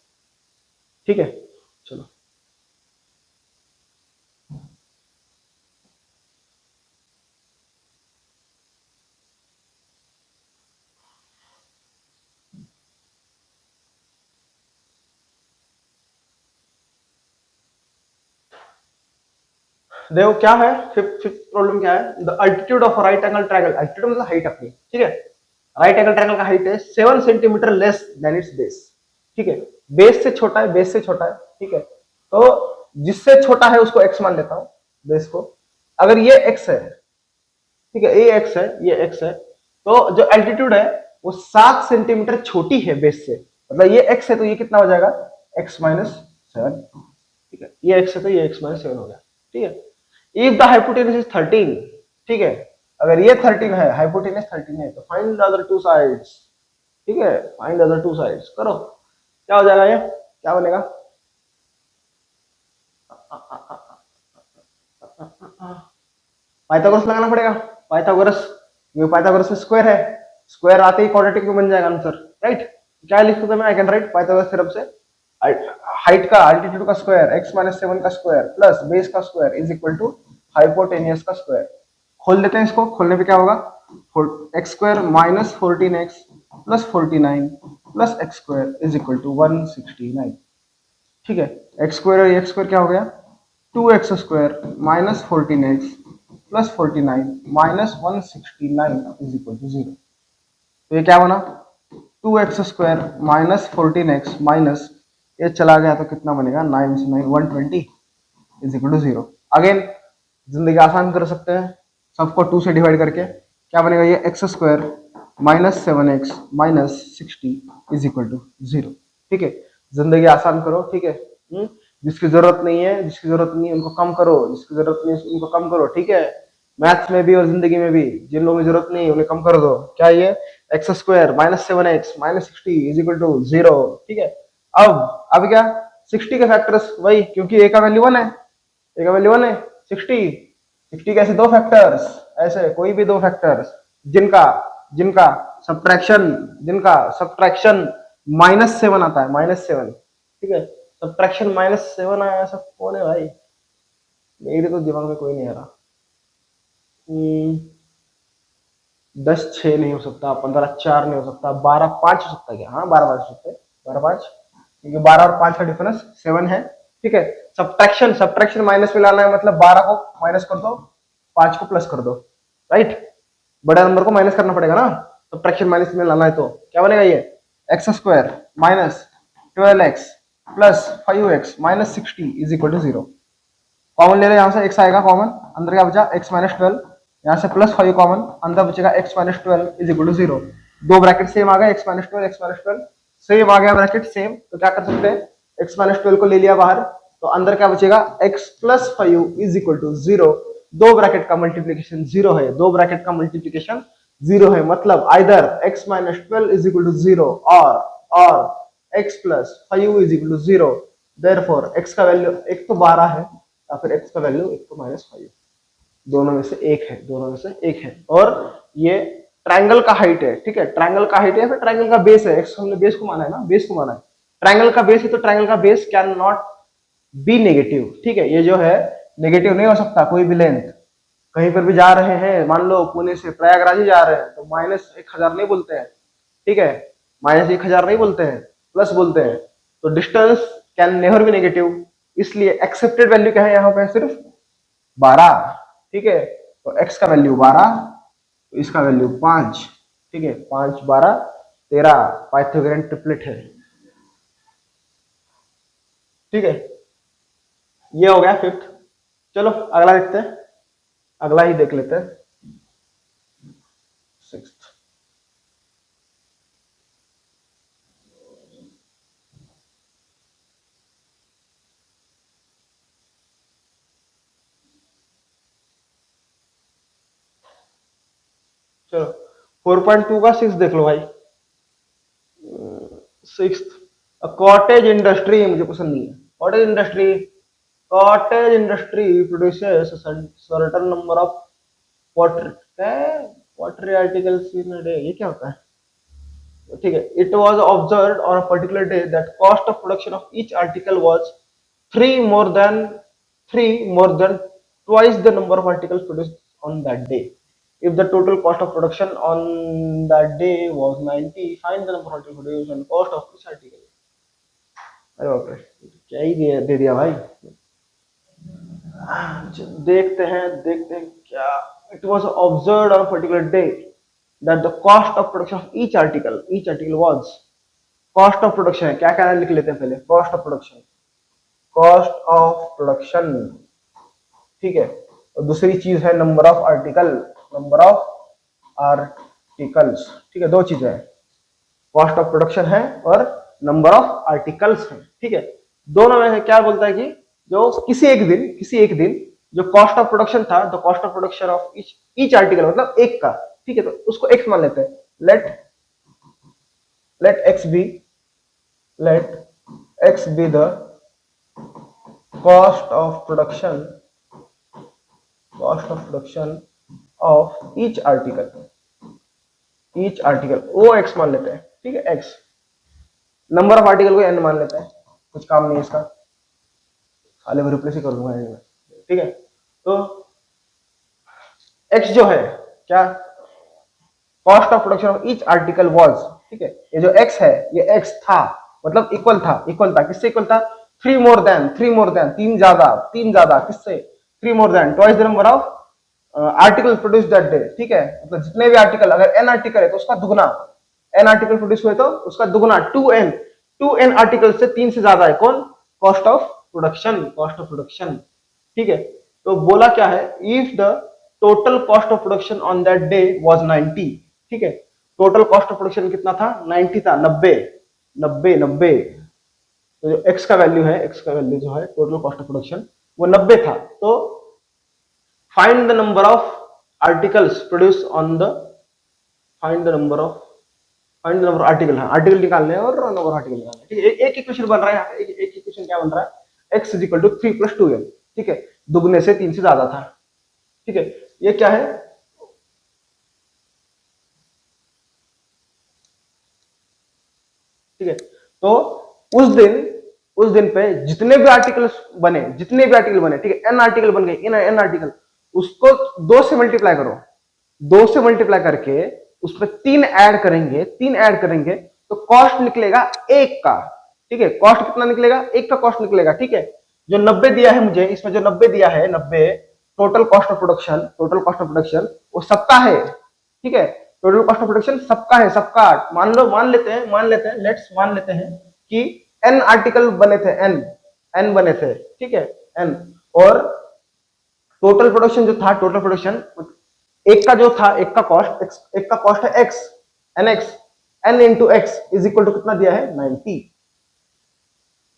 Speaker 1: ठीक है। चलो देखो क्या है, फिफ्थ प्रॉब्लम क्या है, the altitude of right angle triangle, altitude मतलब हाइट अपनी, ठीक है। राइट एंगल ट्रायंगल का हाइट है 7 centimetre less than it's base, ठीक है। बेस से छोटा है, ठीक है। तो जिससे छोटा है उसको x मान लेता हूं, बेस को। अगर ये x है, ठीक है, ये x है, तो जो एल्टीट्यूड है वो 7 सेंटीमीटर छोटी है बेस से, मतलब ये x है तो ये कितना हो जाएगा, x माइनस 7, ठीक है। ये x है तो ये x माइनस 7 हो गया, ठीक है। इफ द हाइपोटेनस इज 13, ठीक है, अगर ये 13 है, हाइपोटेनस 13 है, तो find the other two sides, ठीक है, फाइंड अदर टू साइड्स करो, क्या हो जाएगा, ये क्या बनेगा, पाइथागोरस लगाना पड़ेगा, पाइथागोरस में स्क्वायर है, स्क्वायर आते ही क्वाड्रेटिक में बन जाएगा आंसर, राइट। क्या लिख सकते मैं, I can write Pythagoras theorem से हाइट का, अल्टीट्यूड का स्क्वायर, x माइनस 7 का स्क्वायर प्लस बेस का square is equal to hypotenuse का स्क्वायर। खोल देते हैं इसको, खोलने पे क्या होगा, x square minus 14x plus 49 plus x square is equal to 169, ठीक है। एक्स स्क्वायर और एक्स स्क्वायर क्या हो गया, 2x square minus 14x plus 49 minus 169 is equal to 0। तो ये क्या बना, 2x square minus 14x minus ये चला गया तो कितना बनेगा, 9 से 9 120 इज इक्वल टू 0। अगेन जिंदगी आसान कर सकते हैं, सबको 2 से डिवाइड करके क्या बनेगा, ये x square minus 7x minus 60 is equal to 0, ठीक है। जिंदगी आसान करो, ठीक है। जिसकी जरूरत नहीं है उनको कम करो, जिसकी जरूरत नहीं है उनको कम करो, ठीक है। मैथ्स में भी और जिंदगी में भी जिन लोगों की जरूरत नहीं है उन्हें कम कर दो। क्या ये x square minus 7x minus 60 is equal to 0, ठीक है। अब क्या, 60 के फैक्टर्स वही, क्योंकि a का वैल्यू 1 है, 60 के ऐसे दो फैक्टर्स, ऐसे कोई भी दो फैक्टर्स जिनका सब्ट्रैक्शन -7 आता है, -7, ठीक है। सब्ट्रैक्शन -7 आया, ऐसा कौन है भाई, मेरे तो दिमाग में कोई नहीं आ रहा। 10 6 नहीं हो सकता, 15 4 नहीं हो सकता, 12 5 हो सकता है क्या, हाँ 12 5 हो सकता है, 12 5, क्योंकि 12 और 5 का डिफरेंस 7 है, ठीक है। सब्ट्रैक्शन माइनस में लाना है, मतलब 12 को माइनस कर दो, 5 को प्लस कर दो, राइट। बड़ा नंबर को माइनस करना पड़ेगा ना, सब्ट्रैक्शन माइनस में लाना है, तो क्या बनेगा ये x square minus 12x plus 5x minus 60 is equal to 0। Common ले रहे यहाँ से x आएगा कॉमन, अंदर क्या बचा x माइनस 12, यहाँ से प्लस 5 कॉमन, अंदर बचेगा x minus 12 is equal to 0। दो ब्रैकेट सेम आ गए, x minus 12 x minus 12 same आ गया ब्रैकेट सेम, तो क्या कर सकते हैं, x माइनस 12 को ले लिया बाहर, तो अंदर क्या बचेगा x plus 5 is equal to 0। दो ब्रैकेट का मल्टीप्लीकेशन 0 है, दो ब्रैकेट का मल्टीप्लीकेशन 0 है, मतलब either x minus 12 is equal to 0 और x plus 5 is equal to 0। Therefore x का वैल्यू एक तो 12 है या फिर x का वैल्यू एक तो माइनस 5, दोनों में से एक है, दोनों में से एक है। और ये ट्रायंगल का हाइट है, ठीक है, ट्रायंगल का हाइट है, फिर ट्रायंगल का बेस है, x हमने बेस को माना है ना, बेस को माना है, ट्रायंगल का बेस है तो ट्रायंगल का base can not B negative, ठीक है, ये जो है नेगेटिव नहीं हो सकता कोई भी लेंथ। कहीं पर भी जा रहे हैं, मान लो पुणे से प्रयागराज ही जा रहे हैं, तो माइनस 1000 नहीं बोलते हैं, ठीक है, माइनस 1000 नहीं बोलते हैं, प्लस बोलते हैं, तो distance can never be negative, इसलिए एक्सेप्टेड वैल्यू क्या है यहाँ पे, सिर्फ 12, ठीक है, तो x का वैल्यू 12, तो इसका वैल्यू 5, ठीक है, 5 12 13, पाइथागोरन ट्रिपलेट है, ठीक है, ये हो गया फिफ्थ। चलो अगला देखते हैं, अगला ही देख लेते हैं, सिक्स्थ। चलो 4.2 का 6 देख लो भाई। सिक्स्थ, कॉटेज इंडस्ट्री मुझे पसंद नहीं है, cottage industry, cottage industry produces certain number of water, water articles in a day, ये क्या होता है, ठीक है, it was observed on a particular day that cost of production of each article was 3 more than 3 more than twice the number of articles produced on that day. If the total cost of production on that day was 90, find the number of articles produced and cost of each article. अरे बाप रे, क्या ही दे दिया भाई। देखते हैं क्या, it was observed on a particular day that the cost of production of each article was, cost of production है, क्या क्या लिख लेते हैं पहले, cost of production, cost of production, ठीक है, और दूसरी चीज है number of article, number of articles, ठीक है, दो चीजें हैं, कॉस्ट ऑफ प्रोडक्शन है और नंबर ऑफ आर्टिकल्स है, ठीक है, दोनों में से क्या बोलता है कि जो किसी एक दिन जो कॉस्ट ऑफ प्रोडक्शन था, the cost of production of each article मतलब एक का, ठीक है, तो उसको एक्स मान लेते हैं, let x be the cost of production of each article वो x मान लेते हैं, ठीक है, x, नंबर ऑफ आर्टिकल को n मान लेते हैं, कुछ काम नहीं है इसका, खाली मैं रिप्लेस ही कर दूंगा n में, ठीक है, तो x जो है क्या, cost of production of each article was, ठीक है, ये जो x है ये x था, मतलब इक्वल था, किससे इक्वल था, 3 more than, तीन ज्यादा किससे, 3 more than twice the number of article produce that day, ठीक है, मतलब जितने भी आर्टिकल, अगर n आर्टिकल है तो उसका दुगना, n आर्टिकल प्रोड्यूस हुए तो उसका दुगना, 2n आर्टिकल से 3 से ज्यादा है कौन, कॉस्ट ऑफ प्रोडक्शन, ठीक है, तो बोला क्या है, if the total cost of production on that day was 90, ठीक है, टोटल कॉस्ट ऑफ प्रोडक्शन कितना था, 90 था, 90, तो जो x का वैल्यू है, x का वैल्यू जो है टोटल कॉस्ट ऑफ प्रोडक्शन वो 90 था, तो find the number of articles produce on the, find the number of article, हाँ आर्टिकल निकालने हैं और नंबर ऑफ आर्टिकल निकालने हैं, ठीक है, एक इक्वेशन बन रहा है, एक इक्वेशन क्या बन रहा है, x is equal to 3 + 2n, ठीक है, दुगने से 3 से ज्यादा था, ठीक है, ये क्या है, ठीक है, तो उस दिन पे जितने भी आर्टिकल बने, ठीक है, n आर्टिकल बन गए, n आर्टिकल, उसको 2 से मल्टीप्लाई करो, 2 से मल्टीप्लाई करके उसमें 3 ऐड करेंगे तो कॉस्ट निकलेगा 1 का, ठीक है, कॉस्ट कितना निकलेगा, 1 का कॉस्ट निकलेगा, ठीक है, जो 90 दिया है मुझे, इसमें जो 90 दिया है, 90 टोटल कॉस्ट ऑफ प्रोडक्शन वो सबका है, ठीक है, टोटल कॉस्ट ऑफ प्रोडक्शन सबका है, सबका। मान लेते हैं लेट्स मान लेते हैं कि n आर्टिकल बने थे, n बने थे, ठीक है, n। और टोटल प्रोडक्शन जो था, टोटल प्रोडक्शन एक का जो था, एक का कॉस्ट है x, nx, n into x is equal to कितना दिया है, 90।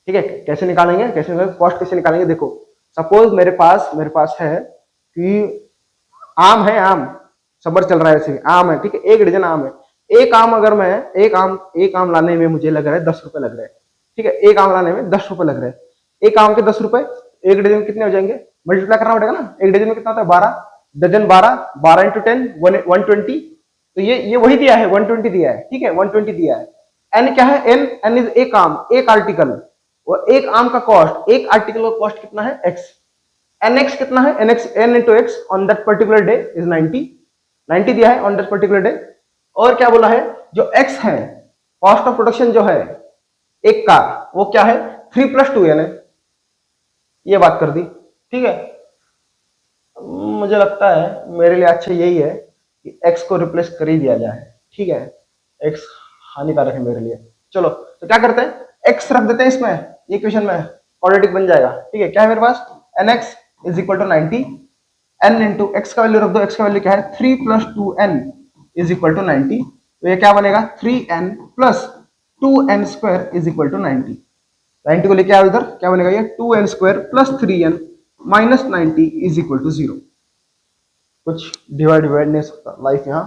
Speaker 1: ठीक है, कैसे निकालेंगे, कॉस्ट कैसे निकालेंगे, देखो सपोज मेरे पास है कि आम है, आम सबर चल रहा है, ऐसे आम है, ठीक है, एक डजन आम है। एक आम अगर मैं एक आम लाने में मुझे लग रहा है 10 रुपए लग रहे हैं, ठीक है, एक आम लाने में 10 रुपए लग रहे हैं। एक आम के 10 रुपए, एक डजन कितने हो जाएंगे, मल्टीप्लाई करना पड़ेगा ना। एक डजन में कितना होता है, 12 डजन, 12 इंटू 10 120। तो ये वही दिया है, 120 दिया है, ठीक है, 120 दिया है। एन क्या है, एन इज एक आम, एक आर्टिकल, और एक आम का कॉस्ट, एक आर्टिकल का कॉस्ट कितना है, एक्स। nx कितना है, nx n into x on that particular day is 90 दिया है ऑन दैट पर्टिकुलर डे। और क्या बोला है, जो x है, कॉस्ट ऑफ प्रोडक्शन जो है एक का, वो क्या है, 3 + 2n है। ये बात कर दी, ठीक है। मुझे लगता है मेरे लिए अच्छा यही है कि x को रिप्लेस कर ही दिया जाए, ठीक है, x हानिकारक है मेरे लिए। चलो तो क्या करते हैं, x रख देते हैं इसमें, इक्वेशन में क्वाड्रेटिक बन जाएगा, ठीक है। क्या है मेरे पास, nx is equal to 90, n into x का वैल्यू रख दो, x का वैल्यू क्या है, 3 + 2n इज इक्वल टू 90। तो ये क्या बनेगा, 3n + 2n² is equal to 90 को लेके आओ इधर, क्या बनेगा ये, 2n² + 3n minus 90 is equal to 0। कुछ डिवाइड नहीं सकता लाइफ, यहाँ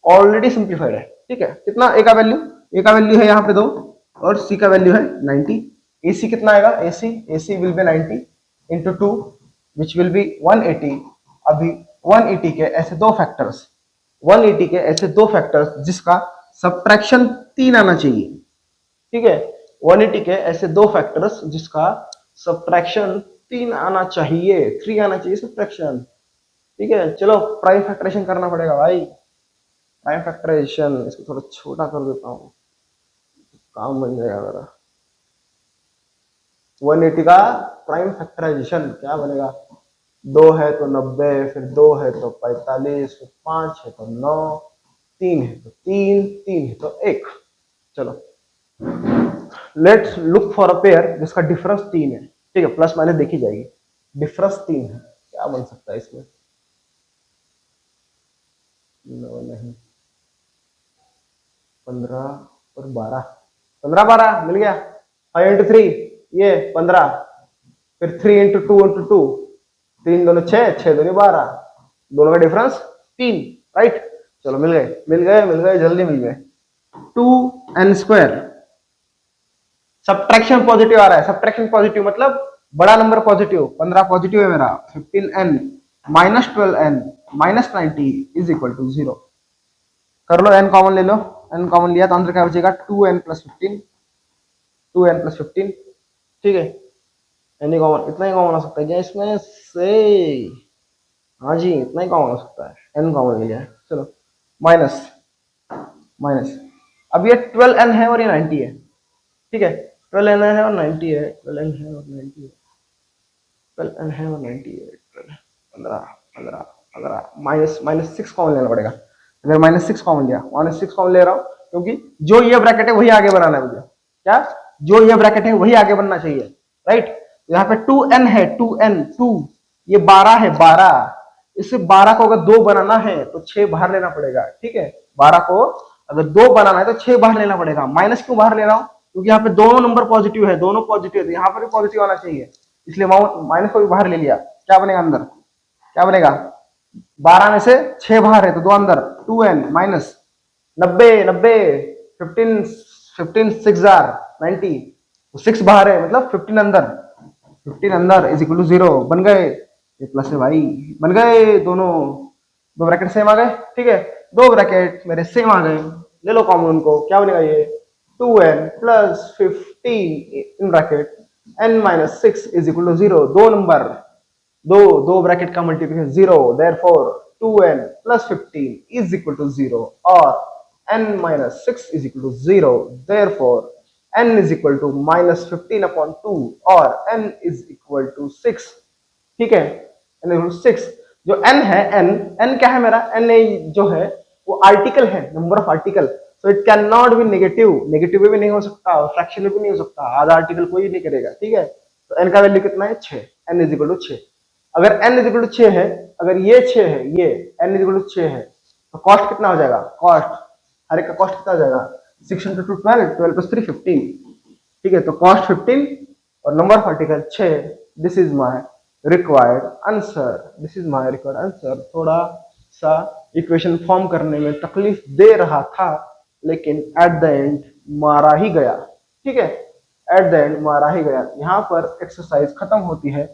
Speaker 1: ऑलरेडी सिंप्लीफाइड है, ठीक है। कितना ए का वैल्यू है यहाँ पे 2, और सी का वैल्यू है 90। AC कितना आएगा, AC will be 90 into 2 which will be 180। अभी 180 के ऐसे दो फैक्टर्स, 180 के ऐसे दो फैक्टर्स जिसका सब्ट्रैक्शन 3 आना चाहिए, ठीक है। 180 के ऐसे दो फैक्टर्स जिसका सब्ट्रैक्शन 3 आना चाहिए, 3 आना चाहिए सब्ट्रैक्शन, ठीक है। चलो प्राइम फैक्टराइजेशन करना पड़ेगा भाई, प्राइम फैक्टराइजेशन। इसको थोड़ा छोटा कर देता हूँ, काम बन जाएगा मेरा। 180 का प्राइम फैक्टराइजेशन क्या बनेगा, 2 है तो 90, फिर 2 है तो 45, फिर 5 है तो 9, 3 है तो 3, 3 है तो 1। चलो let's look for a pair जिसका डिफरेंस 3 है, ठीक है, प्लस माइनस देखी जाएगी। डिफरेंस 3 है, क्या बन सकता है इसमें, नहीं 15 और 12, 15 12 मिल गया, 5 इंटू 3 ये 15, फिर 3 इंटू 2 इंटू 2, 3 दोनों 6, 6 दोनों 12, दोनों का डिफरेंस 3, राइट। चलो मिल गए, जल्दी मिल गए। 2n², सब्ट्रैक्शन पॉजिटिव आ रहा है, सब्ट्रैक्शन पॉजिटिव मतलब बड़ा नंबर पॉजिटिव, 15 पॉजिटिव है मेरा, 15n minus 12n minus 90 is equal to 0। कर लो, n कॉमन ले लो, n कॉमन लिया तो आंसर क्या बचेगा, 2n + 15, 2n + 15, ठीक है। एनी कॉमन, इतना ही कॉमन हो सकता है क्या इसमें से, हाँ जी इतना ही कॉमन हो सकता है, n कॉमन ले लिया। चलो माइनस, अब ये 12n है और ये 90 है, ठीक है, 12n है और 90 है, 12n है और 90 है, 12n है और 90 है, 15 माइनस 6 कॉमन लेना पड़ेगा। अगर -6 कॉमन लिया, -6 कॉमन ले रहा हूँ क्योंकि जो ये ब्रैकेट है वही आगे बनाना है मुझे, क्या, जो ये ब्रैकेट है वही आगे बनना चाहिए, राइट। यहाँ पे 2n है, 2 ये 12 है, 12, इससे 12 को अगर 2 बनाना है तो 6 बाहर लेना पड़ेगा, ठीक है। 12 को अगर 2 बनाना है तो 6 बाहर लेना पड़ेगा। माइनस क्यों बाहर ले रहा हूँ, क्योंकि यहाँ पे दोनों नंबर पॉजिटिव है, दोनों पॉजिटिव है, यहाँ पर भी पॉजिटिव आना चाहिए, इसलिए माइनस को भी बाहर ले लिया। क्या बनेगा अंदर, क्या बनेगा, 12 में से 6 बाहर है तो 2 अंदर, 2n माइनस 90, 15 6 आर 90, 6 बाहर है मतलब 15 अंदर, 15 अंदर इज इक्वल टू 0। बन गए, ये प्लस है भाई, बन गए, दोनों दो ब्रैकेट सेम आ गए, ठीक है, दो ब्रैकेट मेरे सेम आ गए, ले लो कॉमन उनको, क्या बनेगा ये, 2n + 15 in bracket n - 6 is equal to 0। दो नंबर, दो ब्रैकेट का multiplication 0, therefore 2n + 15 is equal to 0 और n - 6 is equal to 0, therefore n is equal to -15/2 और n इज इक्वल टू 6, ठीक है, n इक्वल टू 6। जो n है, n क्या है मेरा, n जो है वो आर्टिकल है, number of article, so it can not B negative, negative में भी नहीं हो सकता, फ्रैक्शन में भी नहीं हो सकता, आधा आर्टिकल कोई नहीं करेगा, ठीक है। तो n का वैल्यू कितना है 6, n इज इक्वल टू 6। अगर n इज इक्वल टू 6 है, अगर ये 6 है, ये n इज इक्वल टू 6 है, तो कॉस्ट कितना हो जाएगा, कॉस्ट हर एक का कॉस्ट कितना हो जाएगा 6 into 2 12, 12 plus 3 15, ठीक है। तो कॉस्ट 15 और number of article 6, this is my required answer, this is my required answer. थोड़ा सा इक्वेशन फॉर्म करने में तकलीफ दे रहा था, लेकिन एट द एंड मारा ही गया, ठीक है, एट द एंड मारा ही गया। यहाँ पर एक्सरसाइज खत्म होती है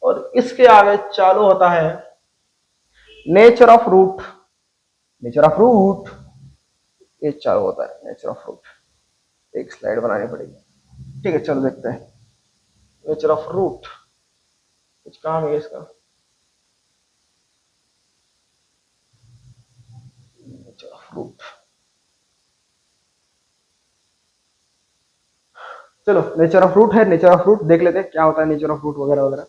Speaker 1: और इसके आगे चालू होता है nature of root, nature of root, ये चालू होता है नेचर ऑफ रूट। एक स्लाइड बनानी पड़ेगी, ठीक है, चलो देखते हैं नेचर ऑफ रूट, कुछ काम है इसका, नेचर ऑफ रूट। चलो नेचर ऑफ रूट है, नेचर ऑफ रूट देख लेते हैं क्या होता है नेचर ऑफ रूट वगैरह वगैरह।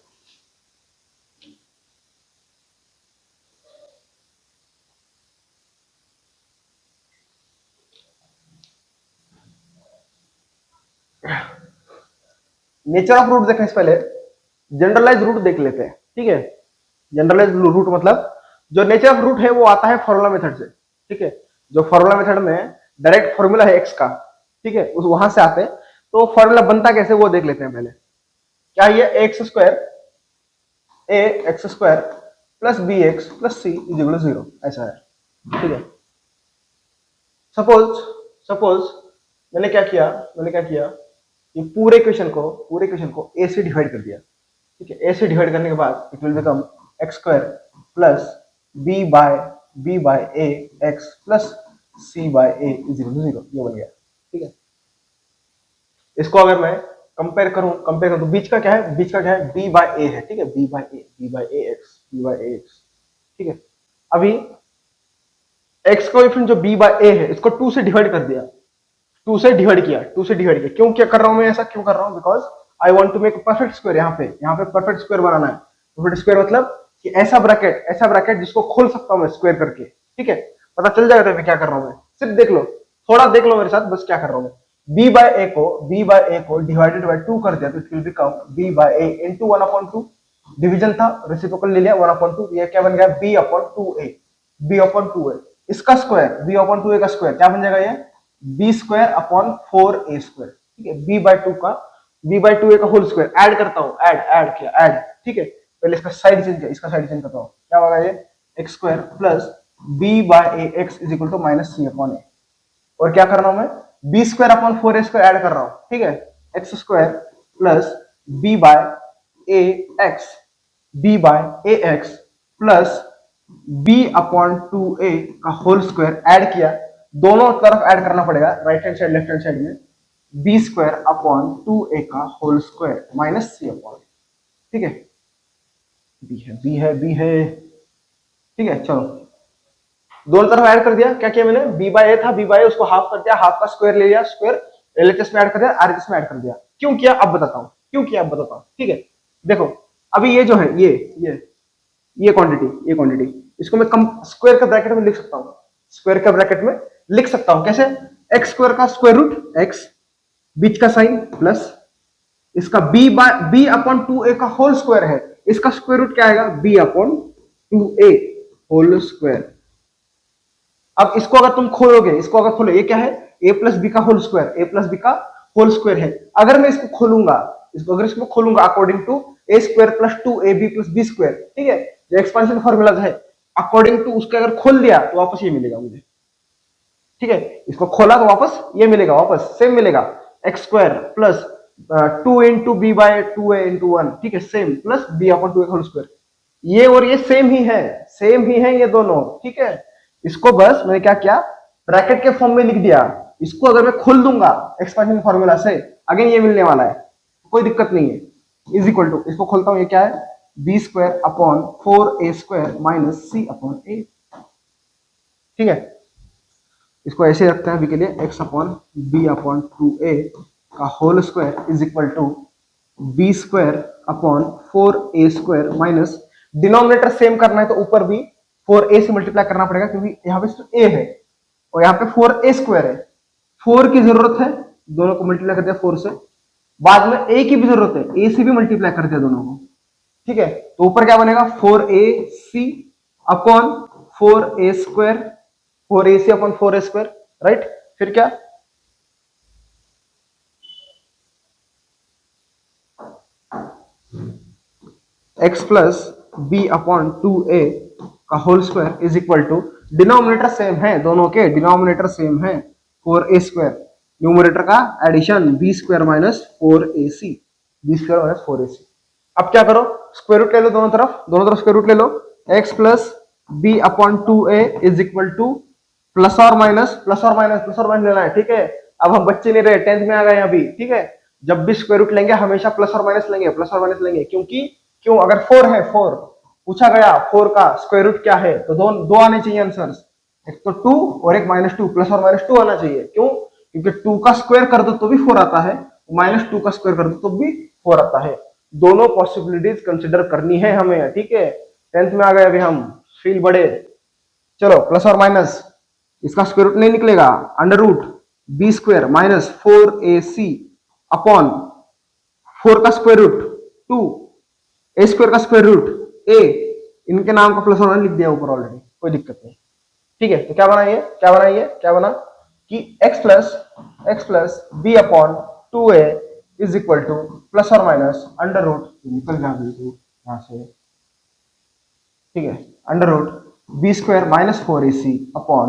Speaker 1: नेचर ऑफ रूट देखने से पहले जनरलाइज रूट देख लेते हैं, ठीक है। जनरलाइज रूट मतलब जो नेचर ऑफ रूट है वो आता है फॉर्मूला मेथड से, ठीक है। जो फॉर्मूला मेथड में डायरेक्ट फॉर्मूला है एक्स का, ठीक है, उस वहां से आते हैं। तो फॉर्मूला बनता कैसे वो देख लेते हैं पहले। क्या ये x square a x square plus B x plus C is equal to 0 ऐसा है, ठीक है। सपोज सपोज मैंने क्या किया ये पूरे क्वेश्चन को ए से डिवाइड कर दिया, ठीक है। ए से डिवाइड करने के बाद it will become x square plus b by a x plus c by a is equal to 0, ये बन गया, ठीक है। इसको अगर मैं कंपेयर करूं तो बीच का क्या है, बी बाय ए है, ठीक है, बी बाय ए एक्स, ठीक है। अभी एक्स कोएफिशिएंट जो बी बाय ए है इसको 2 से डिवाइड कर दिया, 2 से डिवाइड किया। क्यों क्या कर रहा हूं मैं, ऐसा क्यों कर रहा हूं, because I want to make perfect square. यहाँ पे परफेक्ट स्क्वायर बनाना है। परफेक्ट स्क्वायर मतलब कि ऐसा ब्रैकेट जिसको खोल सकता हूं मैं स्क्वायर करके, ठीक है। पता चल जाएगा तो मैं क्या कर रहा हूं, मैं सिर्फ देख लो, थोड़ा देख लो मेरे साथ, बस क्या कर रहा हूं मैं। बी बाय ए को डिवाइडेड बाय 2 कर दिया तो it will become b by a into 1/2, division था, रेसिप्रोकल ले लिया 1/2, ये क्या बन गया b/2a। इसका स्क्वायर b/2a का स्क्वायर क्या बन जाएगा, ये b square upon 4a square, ठीक है। b/2a का होल स्क्वायर ऐड करता हूं, ऐड किया, ठीक है। पहले इसका साइड चेंज किया, इसका साइड चेंज करता हूं, क्या होगा ये x square plus b by a x is equal to minus c upon a। और क्या कर रहा हूं मैं, b square upon 4a square add कर रहा हूं, ठीक है। x square plus b by a x plus b upon 2a का होल स्क्वायर ऐड किया। दोनों तरफ ऐड करना पड़ेगा, right hand side left hand side में, b स्क्वायर अपॉन 2a का whole square minus c upon, ठीक है। b है, ठीक है। चलो दोनों तरफ ऐड कर दिया, क्या किया मैंने, b बाय ए था, b बाय ए उसको हाफ कर दिया, हाफ का स्क्वायर ले लिया, स्क्वायर एलएचएस में ऐड कर दिया, आरएचएस में ऐड कर दिया। क्यों किया अब बताता हूं, ठीक है। देखो अभी ये जो है ये क्वांटिटी इसको मैं कम स्क्वायर का ब्रैकेट में लिख सकता हूं, कैसे, एक्स स्क्वायर का स्क्वायर रूट एक्स, बीच का साइन प्लस इसका b अपॉन 2a का होल स्क्वायर है, इसका स्क्वायर रूट क्या आएगा, b upon 2a whole square. अब इसको अगर तुम खोलोगे, ये क्या है, a प्लस बी का होल स्क्वायर है। अगर मैं इसको खोलूंगा according to a square plus 2ab प्लस बी स्क्वायर, ठीक है, जो एक्सपेंशन फॉर्मूला है, अकॉर्डिंग टू उसके अगर खोल दिया तो वापस ये मिलेगा मुझे, ठीक है। इसको खोला तो वापस ये मिलेगा, वापस सेम मिलेगा, x square plus 2 into b by 2a into 1, ठीक है, same plus b upon 2a whole square. ये और ये सेम ही है ये दोनों, ठीक है। इसको बस मैंने क्या किया, ब्रैकेट के फॉर्म में लिख दिया। इसको अगर मैं खोल दूंगा एक्सपेंशन फॉर्मूला से, अगेन ये मिलने वाला है, कोई दिक्कत नहीं है। इज इक्वल टू, इसको खोलता हूं, ये क्या है, b square upon 4a square minus c upon a, ठीक है। इसको ऐसे रखते हैं अभी के लिए, x upon b upon 2a का whole square is equal to b square upon 4a square minus, denominator same करना है तो ऊपर भी 4a से मल्टीप्लाई करना पड़ेगा क्योंकि यहाँ पे सिर्फ a है और यहाँ पे 4a स्क्वायर है। 4 की जरूरत है, दोनों को मल्टीप्लाई कर दिया 4 से। बाद में a की भी जरूरत है, a से भी मल्टीप्लाई कर दिया दोनों को। ठीक है, तो ऊपर क्या बनेगा 4ac upon 4a square, 4ac upon 4a square, right. फिर क्या x plus b upon 2a का whole square is equal to, denominator same है दोनों के, डिनोमिनेटर सेम है 4a स्क्वायर, न्यूमरेटर का addition b square minus 4ac, b square minus 4ac। अब क्या करो, स्क्वायर रूट ले लो दोनों तरफ स्क्वायर रूट ले लो। x plus b upon 2a is equal to plus और माइनस लेना है। ठीक है, अब हम बच्चे नहीं रहे, 10th में आ गए अभी। ठीक है, जब भी स्क्वायर रूट लेंगे हमेशा प्लस और माइनस लेंगे, क्यों अगर 4 है, 4 पूछा गया 4 का स्क्वायर रूट क्या है, तो दो आने चाहिए आंसर्स, एक तो 2 और एक -2, प्लस और -2 आना चाहिए। क्यों, क्योंकि 2 का स्क्वायर कर दो तो भी 4 आता है, -2 का स्क्वायर कर दो तो भी 4 आता है। दोनों पॉसिबिलिटीज कंसिडर करनी है हमें। ठीक है, 10th में आ गए अभी हम, फील बड़े। चलो प्लस और माइनस, इसका स्क्वायर रूट नहीं निकलेगा, under root b square minus 4ac upon 4 का स्क्वायर रूट 2, ए स्क्वायर का स्क्वायर रूट ए, इनके नाम का प्लस और लिख दिया ऊपर ऑलरेडी, कोई दिक्कत नहीं। ठीक है, तो क्या बना कि x plus b upon 2a is equal to plus और माइनस अंडर रूट, निकल जा यहां से। ठीक है, under root b square minus 4ac upon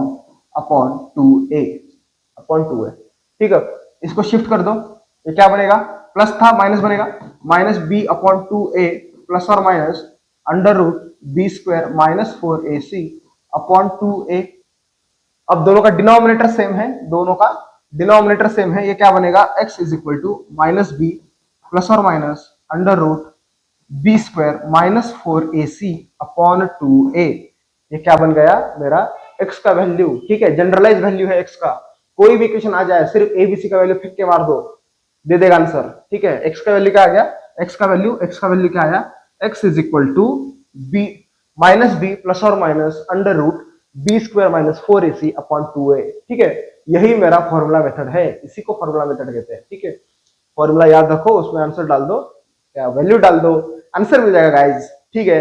Speaker 1: 2a। ठीक है, इसको शिफ्ट कर दो, ये क्या बनेगा, प्लस था माइनस बनेगा, minus b upon 2a plus और minus under root b square minus 4ac upon 2a। अब दोनों का डिनोमिनेटर सेम है, ये क्या बनेगा, x is equal to minus B plus और minus under root b square minus 4ac upon 2a। ये क्या बन गया मेरा x का वैल्यू। ठीक है, जनरलाइज वैल्यू है x का, कोई भी इक्वेशन आ जाए सिर्फ abc का वैल्यू फेंक के मार दो, दे देगा आंसर। ठीक है, x का वैल्यू क्या आ गया, x का वैल्यू क्या आया, x is equal to b minus B plus और minus under root b square minus 4ac upon 2a। ठीक है, यही मेरा फॉर्मूला मेथड है, इसी को फॉर्मूला मेथड कहते हैं। ठीक है, फॉर्मूला याद रखो, उसमें आंसर डाल दो, क्या वैल्यू डाल दो, आंसर मिल जाएगा गाइज। ठीक है,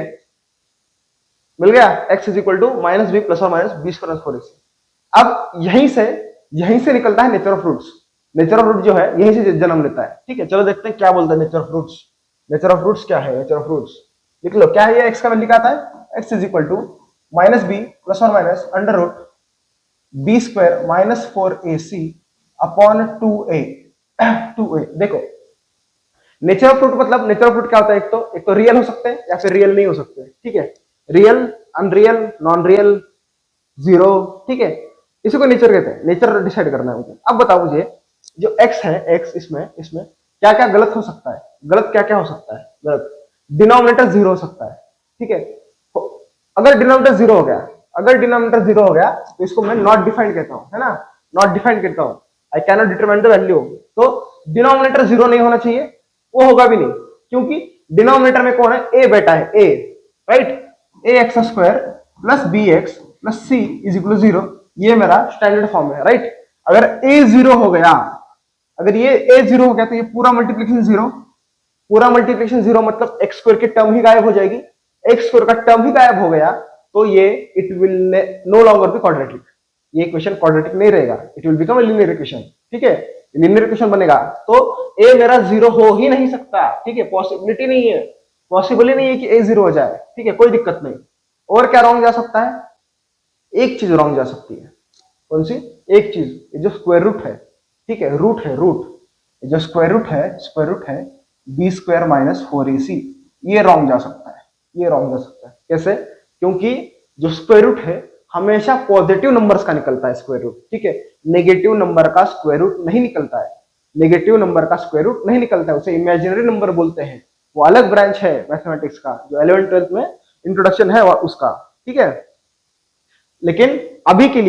Speaker 1: मिल गया, x is equal to minus B plus और माइनस बी स्क्वायर 4ac। अब यहीं से निकलता है nature of roots. Nature of root जो है यहीं से जन्म लेता है। ठीक है, चलो देखते हैं क्या बोलता है nature of roots. Nature of roots क्या है, नेचर ऑफ रूट्स लिख लो, क्या है ये, x का वैल्यू क्या आता है, x is equal to minus B plus और minus under root b square minus 4ac upon 2a। देखो नेचर ऑफ रूट मतलब, नेचर ऑफ रूट क्या होता है, एक तो रियल हो सकते हैं या फिर रियल नहीं हो सकते। ठीक है, real, unreal, non real, zero. ठीक है, इसी को नेचर कहते हैं, नेचर डिसाइड करना है मुझे। अब बताओ मुझे, जो x है, x इसमें क्या क्या गलत हो सकता है, गलत क्या क्या हो सकता है, गलत डिनोमिनेटर 0 हो सकता है। ठीक है, अगर डिनोमिनेटर 0 हो गया तो इसको मैं नॉट डिफाइंड कहता हूं, है ना, नॉट डिफाइंड कहता हूं, आई can not determine the value. तो डिनोमिनेटर 0 नहीं होना चाहिए, वो होगा भी नहीं, क्योंकि डिनोमिनेटर में कौन है, a बेटा है, a, right, ax square plus bx plus c is equal 0, ये मेरा स्टैंडर्ड फॉर्म है, राइट। अगर a 0 हो गया, अगर ये a 0 हो गया तो ये पूरा मल्टीप्लिकेशन 0 मतलब x स्क्वायर की टर्म ही गायब हो जाएगी। x स्क्वायर का टर्म ही गायब हो गया तो ये it will no longer be quadratic, ये इक्वेशन क्वाड्रेटिक नहीं रहेगा, it will become a linear equation. ठीक है, लीनियर इक्वेशन बनेगा तो a मेरा 0 हो ही नहीं सकता। ठीक है, पॉसिबिलिटी नहीं है, पॉसिबल ही नहीं है कि a 0 हो जाए। ठीक है, कोई दिक्कत नहीं। और क्या रॉन्ग जा सकता है, एक चीज रॉन्ग जा सकती है, कौन सी, एक चीज, ये जो स्क्वायर रूट है, ठीक है, रूट है, ये जो स्क्वायर रूट है बी स्क्वायर माइनस 4ac, ये रॉन्ग जा सकता है। कैसे, क्योंकि जो स्क्वायर रूट है हमेशा पॉजिटिव नंबर्स का निकलता है स्क्वायर रूट। ठीक है, नेगेटिव नंबर का स्क्वायर रूट नहीं निकलता है, उसे इमेजिनरी नंबर बोलते हैं, वो अलग ब्रांच है मैथमेटिक्स का, जो 11th 12th में इंट्रोडक्शन है उसका। ठीक है, लेकिन अभी के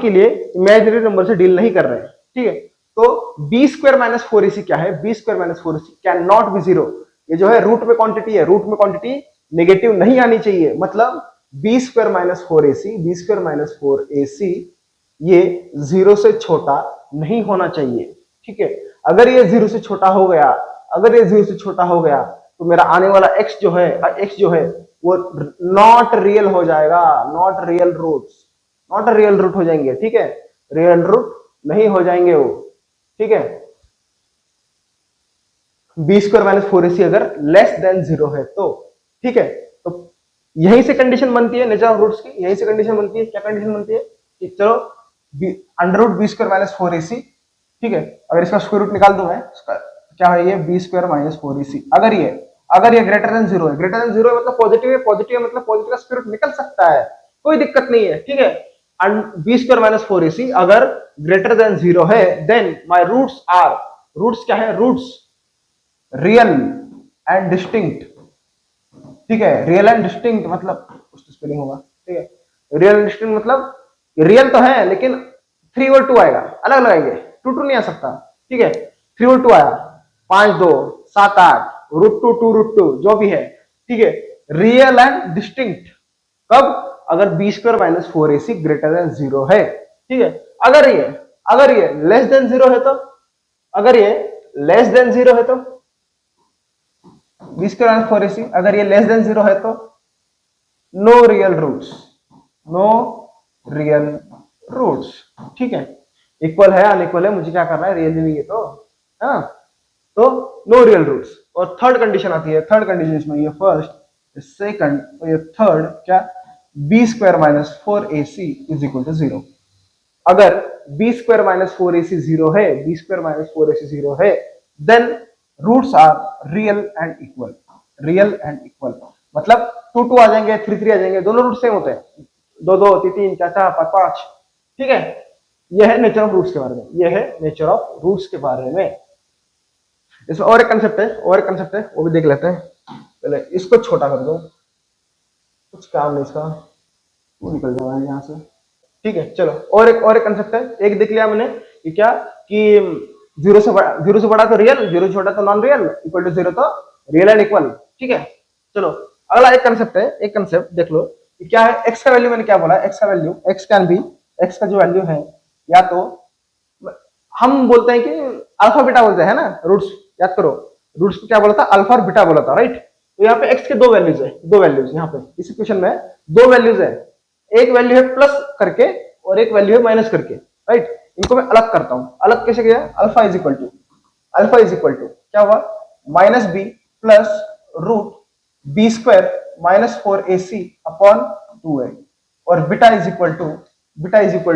Speaker 1: लिए इमेजिनरी नंबर से डील नहीं कर रहे हैं। ठीक है, तो बी स्क्वायर माइनस 4ac क्या है, b square minus 4ac can not be 0। ये जो है रूट में क्वांटिटी है, रूट में क्वांटिटी नेगेटिव नहीं आनी चाहिए, मतलब B square minus four a C, B square minus four a c ये 0 से छोटा नहीं होना चाहिए, ठीक है। अगर ये 0 से छोटा हो गया, अगर ये 0 से छोटा हो गया तो मेरा आने वाला x जो है वो नॉट रियल हो जाएगा, not real roots, not real root हो जाएंगे, ठीक है, रियल रूट नहीं हो जाएंगे वो, ठीक है। B square minus four a c अगर लेस देन 0 है तो, ठीक है, तो यहीं से कंडीशन बनती है नेचर ऑफ रूट्स की, यहीं से कंडीशन बनती है। क्या कंडीशन बनती है कि चलो under root b square minus four a c, ठीक है, अगर इसका स्क्वायर रूट निकाल दूं मैं, क्या है ये b square minus four a c, अगर ये ग्रेटर देन जीरो है, ग्रेटर देन जीरो मतलब पॉजिटिव है, पॉजिटिव मतलब पॉजिटिव का स्क्वायर रूट निकल सकता है, कोई दिक्कत नहीं है, ठीक है। B square minus four a c अगर ग्रेटर देन जीरो है then my roots are, roots क्या है, रूट्स रियल एंड डिस्टिंक्ट, ठीक है, रियल एंड डिस्टिंक्ट मतलब कुछ तो स्पेलिंग होगा, ठीक है, रियल एंड डिस्टिंक्ट मतलब रियल तो है लेकिन 3 और 2 आएगा, अलग लगाएंगे, 2 नहीं आ सकता, ठीक है, 3 और 2 आया, 5 2 7 8 √2 जो भी है, ठीक है, रियल एंड डिस्टिंक्ट कब, अगर b square minus four a C greater than 0 है, ठीक है। अगर ये लेस देन 0 है तो, अगर ये लेस देन 0 है तो b square minus four a c अगर ये लेस देन 0 है तो no real roots, no real roots, ठीक है। इक्वल है अनइक्वल है मुझे क्या करना है, रियल नहीं है तो, हाँ, तो नो रियल रूट्स। और थर्ड कंडीशन आती है, थर्ड कंडीशन इसमें ये फर्स्ट, सेकंड और ये थर्ड क्या, b square minus four a c is equal to 0। अगर b square minus four a c 0 है, b square minus four a c 0 है, then roots are real and equal, real and equal मतलब 2 2 आ जाएंगे, 3 3 आ जाएंगे, दोनों root same होते हैं, 2 2 3 3 4 4 5 5, ठीक है। यह है नेचर ऑफ रूट्स के बारे में, यह है नेचर ऑफ रूट्स के बारे में। इसमें और एक कंसेप्ट है, और एक कंसेप्ट है, वो भी देख लेते हैं। पहले इसको छोटा कर दो, कुछ काम नहीं इसका, वो निकल जाएगा यहाँ से, ठीक है। चलो और एक कंसेप्ट है, एक देख लिया मैंने कि क्या कि जीरो से बड़ा तो रियल, जीरो से छोटा तो नॉन रियल, इक्वल टू 0 तो रियल एंड इक्वल, ठीक है। चलो अगला एक कंसेप्ट है, एक कंसेप्ट देख लो कि क्या है, एक्स का वैल्यू मैंने क्या बोला, एक्स का value, x can be, x का जो वैल्यू है या तो हम बोलते हैं कि अल्फा बीटा बोलते हैं ना, रूट्स याद करो, रूट्स को क्या बोला था, अल्फा और बीटा बोला था, राइट। तो यहाँ पे एक्स के दो वैल्यूज है, दो वैल्यूज यहाँ पे इस इक्वेशन में दो वैल्यूज है, एक वैल्यू है प्लस करके और एक वैल्यू है माइनस करके, राइट। इनको मैं अलग करता हूं, अलग कैसे किया, अल्फा इज इक्वल टू क्या हुआ, minus B plus root b square minus four a c upon 2a, और बीटा इज इक्वल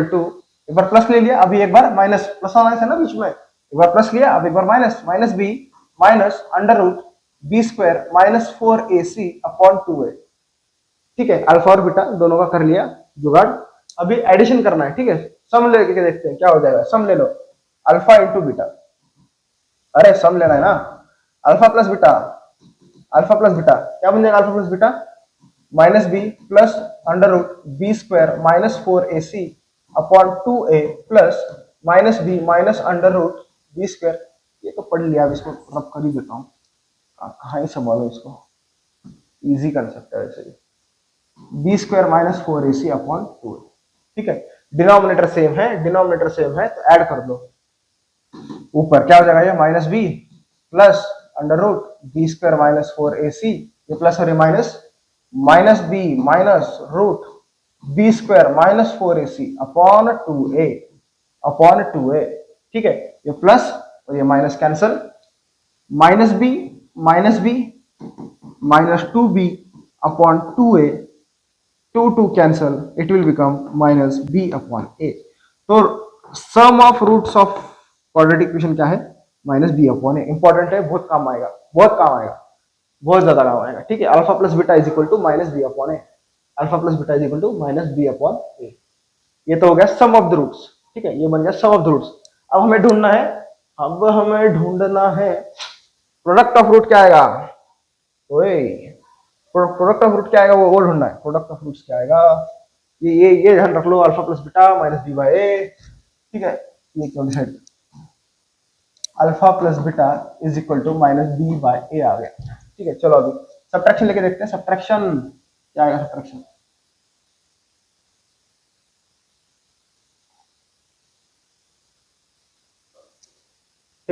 Speaker 1: टू एक बार प्लस ले लिया, अभी एक बार माइनस, प्लस माइनस है ना बीच में, एक बार प्लस लिया, अब एक बार minus, minus b minus under root b square minus four a c upon 2a, ठीक है। अल्फा और बीटा दोनों का कर लिया जुगाड़, अभी एडिशन करना है, ठीक है। सम लेके देखते हैं क्या हो जाएगा, सम ले लो, अल्फा इंटू बीटा, अरे सम लेना है ना, अल्फा प्लस बीटा क्या बन जाएगा, alpha plus beta minus B plus under root b square minus four a c upon 2a plus minus b minus under root b square, ये तो पढ़ लिया, अब इसको रब कर ही देता हूँ, कहाँ ही संभालो इसको, इजी कंसेप्ट है वैसे, B square minus four a c upon 2a, ठीक है। डिनोमिनेटर सेम है तो ऐड कर दो, ऊपर क्या हो जाएगा ये, minus B plus under root b square minus four a c, ये प्लस और ये minus, minus b minus root b square minus four a c upon two a, ठीक है। ये प्लस और ये minus cancel, minus b minus two b upon 2a, 2 cancel, it will become minus b upon a. तो sum of roots of quadratic equation क्या है, minus b upon ए। Important है, बहुत काम आएगा, बहुत ज्यादा काम आएगा, ठीक है। Alpha plus beta is equal to minus b upon a, alpha plus beta is equal to minus b upon a. ये तो हो गया सम ऑफ द रूट्स, ठीक है, ये बन गया सम ऑफ द रूट्स। अब हमें ढूंढना है प्रोडक्ट ऑफ रूट क्या आएगा, ओए प्रोडक्ट ऑफ रूट क्या आएगा, वो ढूंढना है, प्रोडक्ट ऑफ रूट्स क्या आएगा, ये ध्यान रख लो, alpha plus beta minus B by A, ठीक है। ये क्यों decide, alpha plus beta is equal to minus B by A आ गया, ठीक है। चलो अभी सब्ट्रैक्शन लेके देखते हैं, सब्ट्रैक्शन क्या आएगा, सब्ट्रैक्शन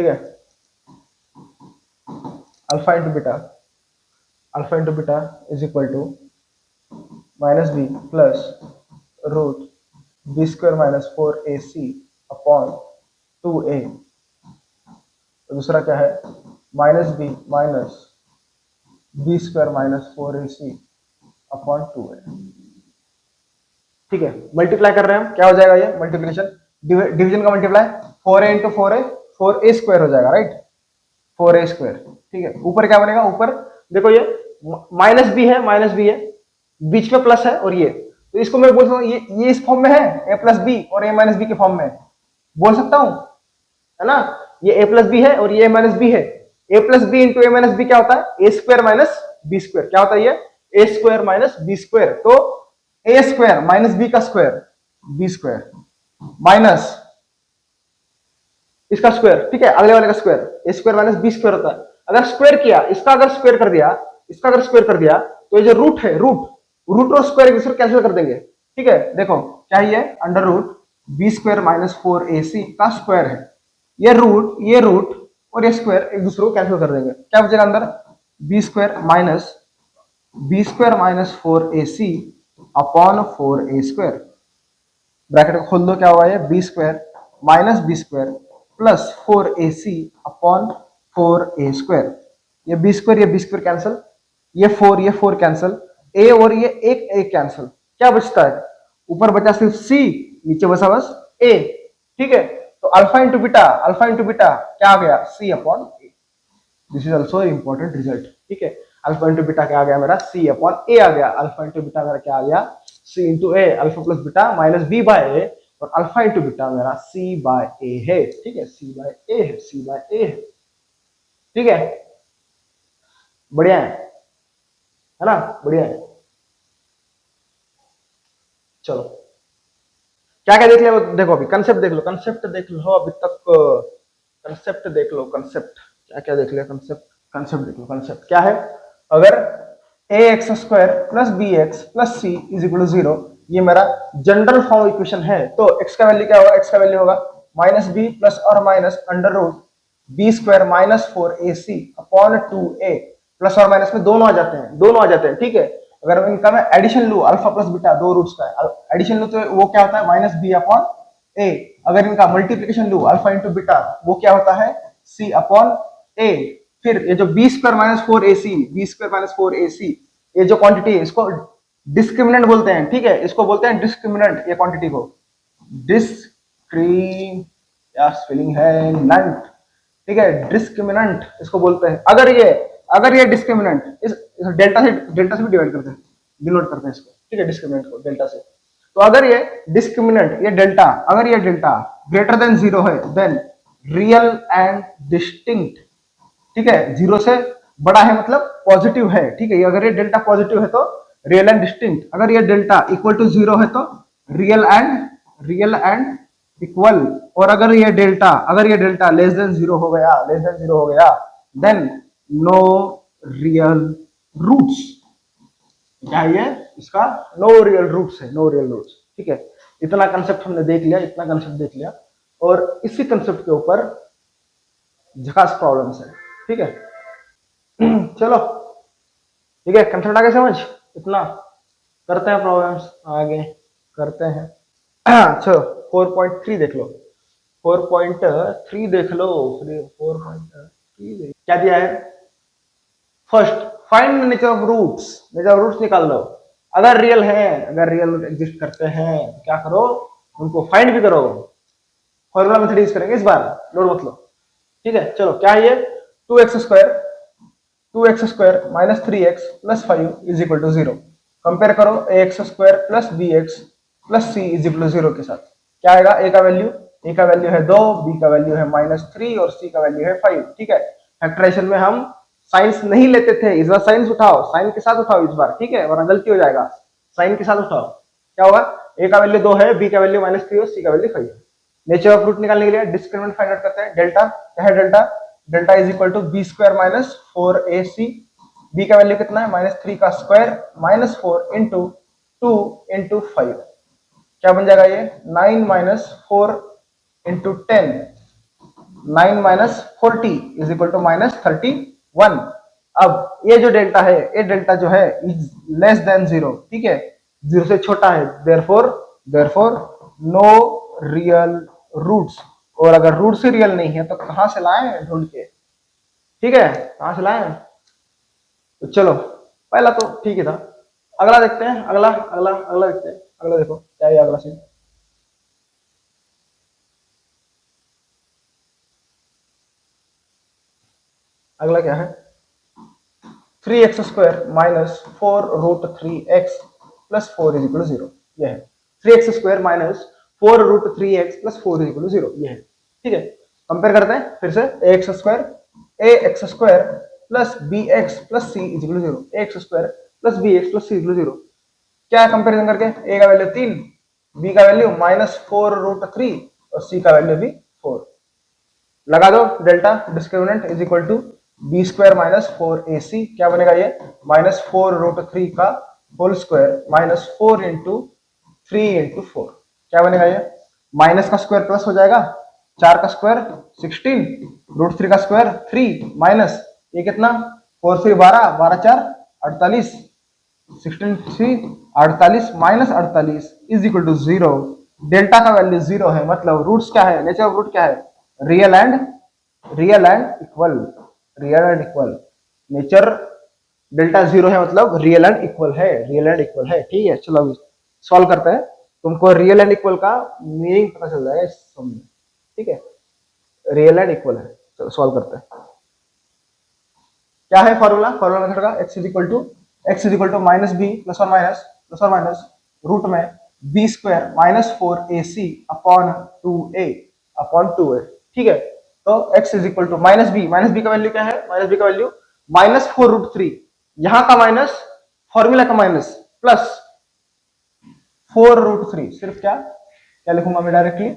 Speaker 1: ठीक है, alpha into beta is equal to minus B plus root b square minus 4ac upon 2a। तो दूसरा क्या है, minus b square minus 4ac upon 2a। ठीक है, मल्टीप्लाई कर रहे हैं हम, क्या हो जाएगा ये मल्टीप्लिकेशन, डिवीजन का multiply, 4a into 4a 4a square हो जाएगा, राइट, 4a स्क्वायर। ठीक है, ऊपर क्या बनेगा, ऊपर देखो ये माइनस बी है, बीच में प्लस है और ये, तो इसको मैं बोल सकता हूँ ये इस फॉर्म में है, a प्लस बी और a माइनस बी के फॉर्म में बोल सकता हूँ, है ना, ये a प्लस बी है और ये a माइनस बी है, a plus b into a minus b क्या होता है, a square minus b square, क्या होता है ये, a square minus b square. तो a स्क्वायर माइनस बी का स्क्वायर बी स्क्वायर माइनस इसका स्क्वायर, ठीक है, अगले वाले का स्क्वायर, a square minus b square होता है। अगर स्क्वायर किया, इसका अगर स्क्वायर कर दिया, इसका अगर स्क्वायर कर दिया, तो ये जो रूट है, रूट और स्क्वायर एक दूसरे कैंसिल कर देंगे। ठीक है, देखो क्या है, under root b square minus 4ac का स्क्वायर है, ये रूट और ये स्क्वायर एक दूसरे को कैंसिल कर देंगे, क्या बचेगा अंदर, b square minus 4ac upon 4a square, bracket को खोल दो, क्या हुआ, ये b square minus b square plus 4ac upon 4a square, ये बी स्क्वायर कैंसिल, ये 4 कैंसिल, a और ये एक कैंसिल, क्या बचता है, ऊपर बचा सिर्फ c, नीचे बचा बस a। ठीक है, तो अल्फा इंटू बीटा क्या आ गया, c upon a। This is also important result. ठीक है, अल्फा इंटू बीटा क्या आ गया मेरा, c अपॉन a आ गया, अल्फा इंटू बीटा मेरा क्या आ गया, c into a, alpha plus beta minus b by a, और अल्फा इंटू बीटा मेरा c बाय a है। ठीक है, c बाय a है, ठीक है, बढ़िया है ना, बढ़िया है। चलो क्या क्या देख लिया, देखो अभी कंसेप्ट देख लो अभी तक, कंसेप्ट देख लो, क्या क्या देख लिया, कंसेप्ट देख लो, कंसेप्ट क्या है, अगर ax square plus B x plus C is equal to 0, ये मेरा जनरल फॉर्म इक्वेशन है, तो x का वैल्यू क्या होगा, x का वैल्यू होगा माइनस बी प्लस और minus under root b square minus 4ac upon 2a, plus और माइनस में दोनों आ जाते हैं, ठीक है। अगर इनका मैं एडिशन लू, अल्फा प्लस बीटा दो रूट्स का एडिशन लू, तो वो क्या होता है, माइनस बी अपॉन a। अगर इनका मल्टीप्लिकेशन लू, अल्फा इंटू बीटा, वो क्या होता है, c अपॉन a। फिर ये जो बी स्क्वायर माइनस 4ac, ये जो क्वांटिटी है, इसको डिस्क्रिमिनेंट बोलते हैं, ठीक है, इसको बोलते हैं डिस्क्रिमिनेंट, ये क्वांटिटी को स्पेलिंग है नंट, ठीक है, डिस्क्रिमिनेंट इसको बोलते हैं। अगर ये डिस्क्रिमिनेंट इस डेल्टा से भी डिवाइड करते हैं, डिनोट करते हैं इसको, ठीक है, डिस्क्रिमिनेंट को डेल्टा से। तो अगर ये डिस्क्रिमिनेंट, ये डेल्टा, अगर ये डेल्टा ग्रेटर देन 0 है, देन रियल एंड डिस्टिंक्ट, ठीक है, 0 से बड़ा है मतलब पॉजिटिव है, ठीक है, अगर ये डेल्टा पॉजिटिव है तो रियल एंड डिस्टिंक्ट, अगर ये डेल्टा इक्वल टू 0 है तो रियल एंड इक्वल, और अगर ये डेल्टा लेस देन 0 हो गया, देन नो रियल रूट्स, क्या ये इसका नो रियल रूट्स है, ठीक है। इतना कंसेप्ट हमने देख लिया, और इसी कंसेप्ट के ऊपर झकास प्रॉब्लम्स है, ठीक है। चलो ठीक है, कंसेप्ट आगे समझ, इतना करते हैं, प्रॉब्लम्स आगे करते हैं। चलो 4.3 देख लो, 4.3 देख लो, 4.3 क्या दिया है, first find nature of roots निकाल लो। अगर रियल रूट एग्जिस्ट करते हैं तो क्या करो, उनको फाइंड भी करो, फॉर्मूला मेथड यूज करेंगे इस बार, लोड मत लो, ठीक है। चलो क्या है ये, 2x square minus 3x plus 5 is equal to 0, compare करो ax square plus bx plus c is equal to 0 के साथ, क्या आएगा, a का वैल्यू है 2, b का वैल्यू है -3 और c का वैल्यू है 5, ठीक है। फैक्टराइजेशन में हम साइंस नहीं लेते थे, इस बार साइंस उठाओ, साइन के साथ उठाओ इस बार, ठीक है, वरना गलती हो जाएगा, साइन के साथ उठाओ, क्या होगा, a का वैल्यू 2 है, b का वैल्यू -3 और c का वैल्यू 5 है। नेचर ऑफ रूट निकालने के लिए डिस्क्रिमिनेंट फाइंड आउट करते हैं, डेल्टा क्या है, delta is equal to B square minus 4ac, b का वैल्यू कितना है, -3 का स्क्वायर माइनस 4 इंटू 2 इंटू 5, क्या बन जाएगा ये 9 - 4 into 10, 9 minus 40 is equal to minus 31। अब ये जो डेल्टा है, ये डेल्टा जो है इज लेस देन जीरो, ठीक है, जीरो से छोटा है, therefore therefore no real roots. और अगर रूट्स ही रियल नहीं है तो कहां से लाएं ढूंढ के, ठीक है, कहां से लाएं। तो चलो पहला तो ठीक ही था, अगला देखते हैं, अगला अगला अगला देखते हैं, अगला देखो क्या है अगला सीन। अगला क्या है, 3x² minus 4√3x plus 4 is equal to 0। यह है 3x² minus 4√3x plus 4 is equal to 0, यह है, ठीक है। कंपेयर करते हैं फिर से, ax² plus bx plus c is equal to 0, ax² plus bx plus c is equal to 0। क्या कंपेरिजन करके, a का वैल्यू 3, b का वैल्यू माइनस 4√3 और c का वैल्यू भी 4। लगा दो delta discriminant is equal to b² minus 4ac, क्या बनेगा ये, माइनस 4√3 का whole square minus 4 into 3 into 4, क्या बनेगा ये, माइनस का स्क्वायर प्लस हो जाएगा, 4 का स्क्वायर 16, √3 का स्क्वायर 3 माइनस ये कितना, 4 3 12, 12 4 48, 16 3 48 minus 48 is equal to 0। Delta का वैल्यू 0 है, मतलब रूट्स क्या है, नेचर ऑफ रूट क्या है, real and equal, real and equal. Nature delta 0 है मतलब रियल एंड इक्वल है, रियल एंड इक्वल है, ठीक है। चलो अभी सॉल्व करते हैं, तुमको रियल एंड इक्वल का मीनिंग पता चल जाएगा इस सम में, ठीक है, रियल एंड इक्वल है। चलो सॉल्व करते हैं, क्या है फॉर्मूला, फॉर्मूला मेथड का, x is equal to minus B plus और माइनस रूट में b² minus 4ac upon 2a, ठीक है। तो x is equal to minus B का वैल्यू क्या है, माइनस बी का वैल्यू माइनस 4√3, यहां का माइनस फॉर्मूला का माइनस प्लस 4√3, सिर्फ क्या क्या लिखूंगा मैं डायरेक्टली